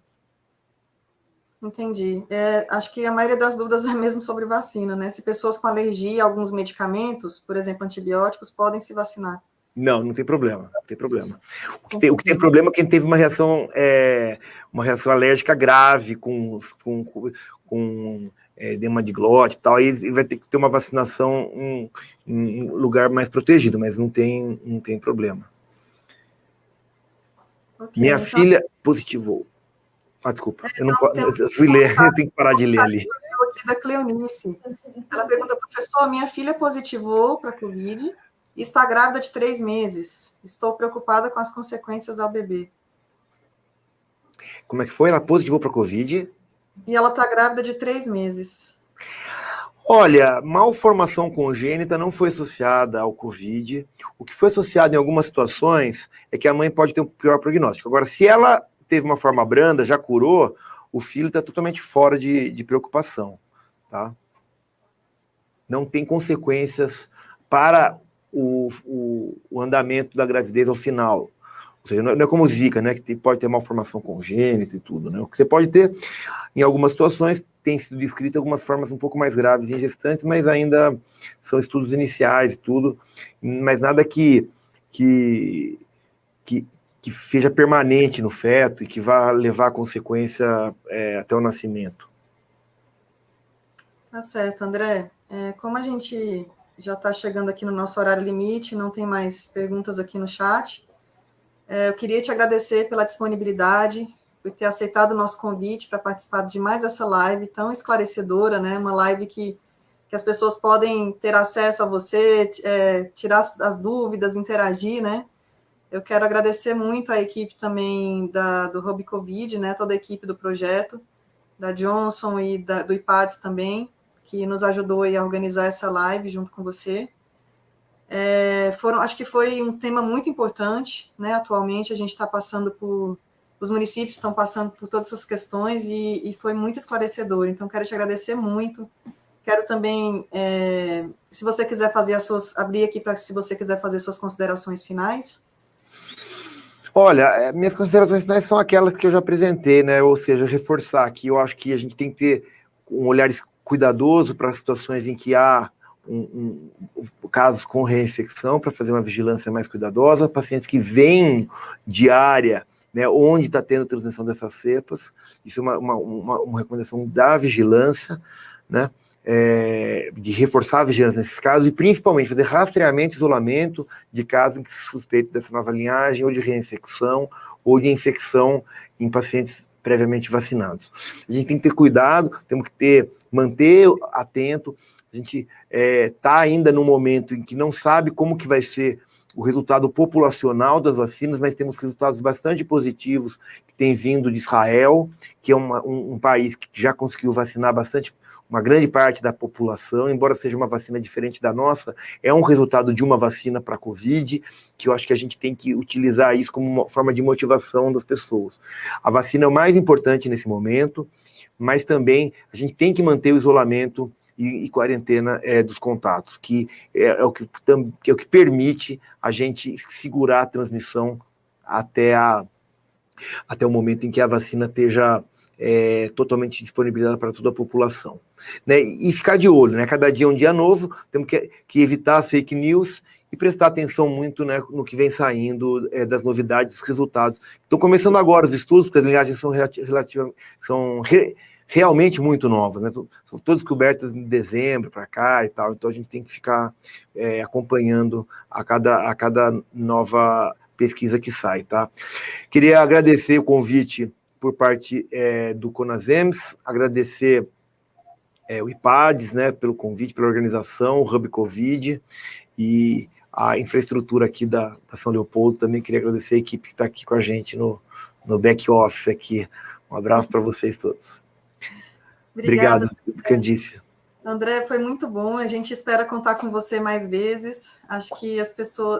Entendi. Acho que a maioria das dúvidas é mesmo sobre vacina, né? Se pessoas com alergia a alguns medicamentos, por exemplo, antibióticos, podem se vacinar. Não tem problema, não tem problema. O que tem problema é quem teve uma reação alérgica grave com edema de glote e tal, aí vai ter que ter uma vacinação em um lugar mais protegido, mas não tem problema. Okay, Minha filha positivou. Desculpa, eu não posso. Eu fui ler, eu tenho que parar de ler ali. Da Cleonice. Ela pergunta, professor, minha filha positivou para a Covid e está grávida de 3 meses. Estou preocupada com as consequências ao bebê. Como é que foi? Ela positivou para a Covid? E ela está grávida de 3 meses. Olha, malformação congênita não foi associada ao Covid. O que foi associado em algumas situações é que a mãe pode ter um pior prognóstico. Agora, se ela teve uma forma branda, já curou, o filho está totalmente fora de preocupação, tá? Não tem consequências para o andamento da gravidez ao final. Ou seja, não é como Zika, né, que pode ter malformação congênita e tudo, né? O que você pode ter, em algumas situações, tem sido descrito algumas formas um pouco mais graves em gestantes, mas ainda são estudos iniciais e tudo, mas nada que seja permanente no feto e que vá levar a consequência até o nascimento. Tá certo, André. Como a gente já está chegando aqui no nosso horário limite, não tem mais perguntas aqui no chat, eu queria te agradecer pela disponibilidade, por ter aceitado o nosso convite para participar de mais essa live tão esclarecedora, né? Uma live que as pessoas podem ter acesso a você, tirar as dúvidas, interagir, né? Eu quero agradecer muito a equipe também do Hub Covid, né? Toda a equipe do projeto, da Johnson e do IPADS também, que nos ajudou a organizar essa live junto com você. Acho que foi um tema muito importante, né? Atualmente a gente está passando os municípios estão passando por todas essas questões e foi muito esclarecedor. Então, quero te agradecer muito. Quero também, se você quiser fazer abrir aqui para se você quiser fazer suas considerações finais. Olha, minhas considerações finais são aquelas que eu já apresentei, né? Ou seja, reforçar que eu acho que a gente tem que ter um olhar cuidadoso para situações em que há casos com reinfecção, para fazer uma vigilância mais cuidadosa, pacientes que vêm de área, né, onde está tendo transmissão dessas cepas, isso é uma recomendação da vigilância, né? De reforçar a vigilância nesses casos e principalmente fazer rastreamento e isolamento de casos em que se suspeita dessa nova linhagem ou de reinfecção ou de infecção em pacientes previamente vacinados. A gente tem que ter cuidado, temos que manter atento. A gente está ainda no momento em que não sabe como que vai ser o resultado populacional das vacinas, mas temos resultados bastante positivos que têm vindo de Israel, que é um país que já conseguiu vacinar uma grande parte da população, embora seja uma vacina diferente da nossa, é um resultado de uma vacina para a Covid, que eu acho que a gente tem que utilizar isso como uma forma de motivação das pessoas. A vacina é o mais importante nesse momento, mas também a gente tem que manter o isolamento e quarentena dos contatos, que é o que permite a gente segurar a transmissão até o momento em que a vacina esteja totalmente disponibilizada para toda a população. Né? E ficar de olho, né? Cada dia é um dia novo, temos que evitar fake news e prestar atenção muito, né, no que vem saindo das novidades, dos resultados. Estão começando agora os estudos, porque as linhagens são realmente muito novas, né? São todas descobertas em dezembro para cá e tal, então a gente tem que ficar acompanhando a cada nova pesquisa que sai, tá? Queria agradecer o convite por parte do CONASEMS, agradecer o IPADS, né, pelo convite, pela organização, o Hub Covid e a infraestrutura aqui da São Leopoldo. Também queria agradecer a equipe que está aqui com a gente no back office aqui. Um abraço para vocês todos. Obrigado, Candice. André, foi muito bom. A gente espera contar com você mais vezes. Acho que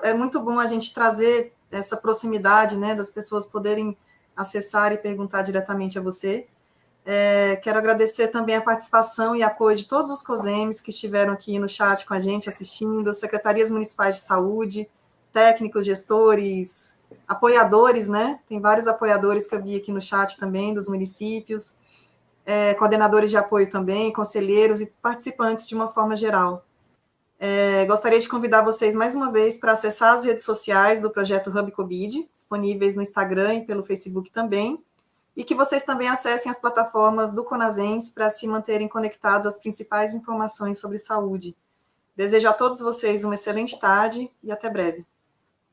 é muito bom a gente trazer essa proximidade, né, das pessoas poderem acessar e perguntar diretamente a você. Quero agradecer também a participação e apoio de todos os COSEMs que estiveram aqui no chat com a gente, assistindo, secretarias municipais de saúde, técnicos, gestores, apoiadores, né? Tem vários apoiadores que eu vi aqui no chat também, dos municípios, coordenadores de apoio também, conselheiros e participantes de uma forma geral. Gostaria de convidar vocês mais uma vez para acessar as redes sociais do projeto Hub Covid, disponíveis no Instagram e pelo Facebook também, e que vocês também acessem as plataformas do CONASEMS para se manterem conectados às principais informações sobre saúde. Desejo a todos vocês uma excelente tarde e até breve.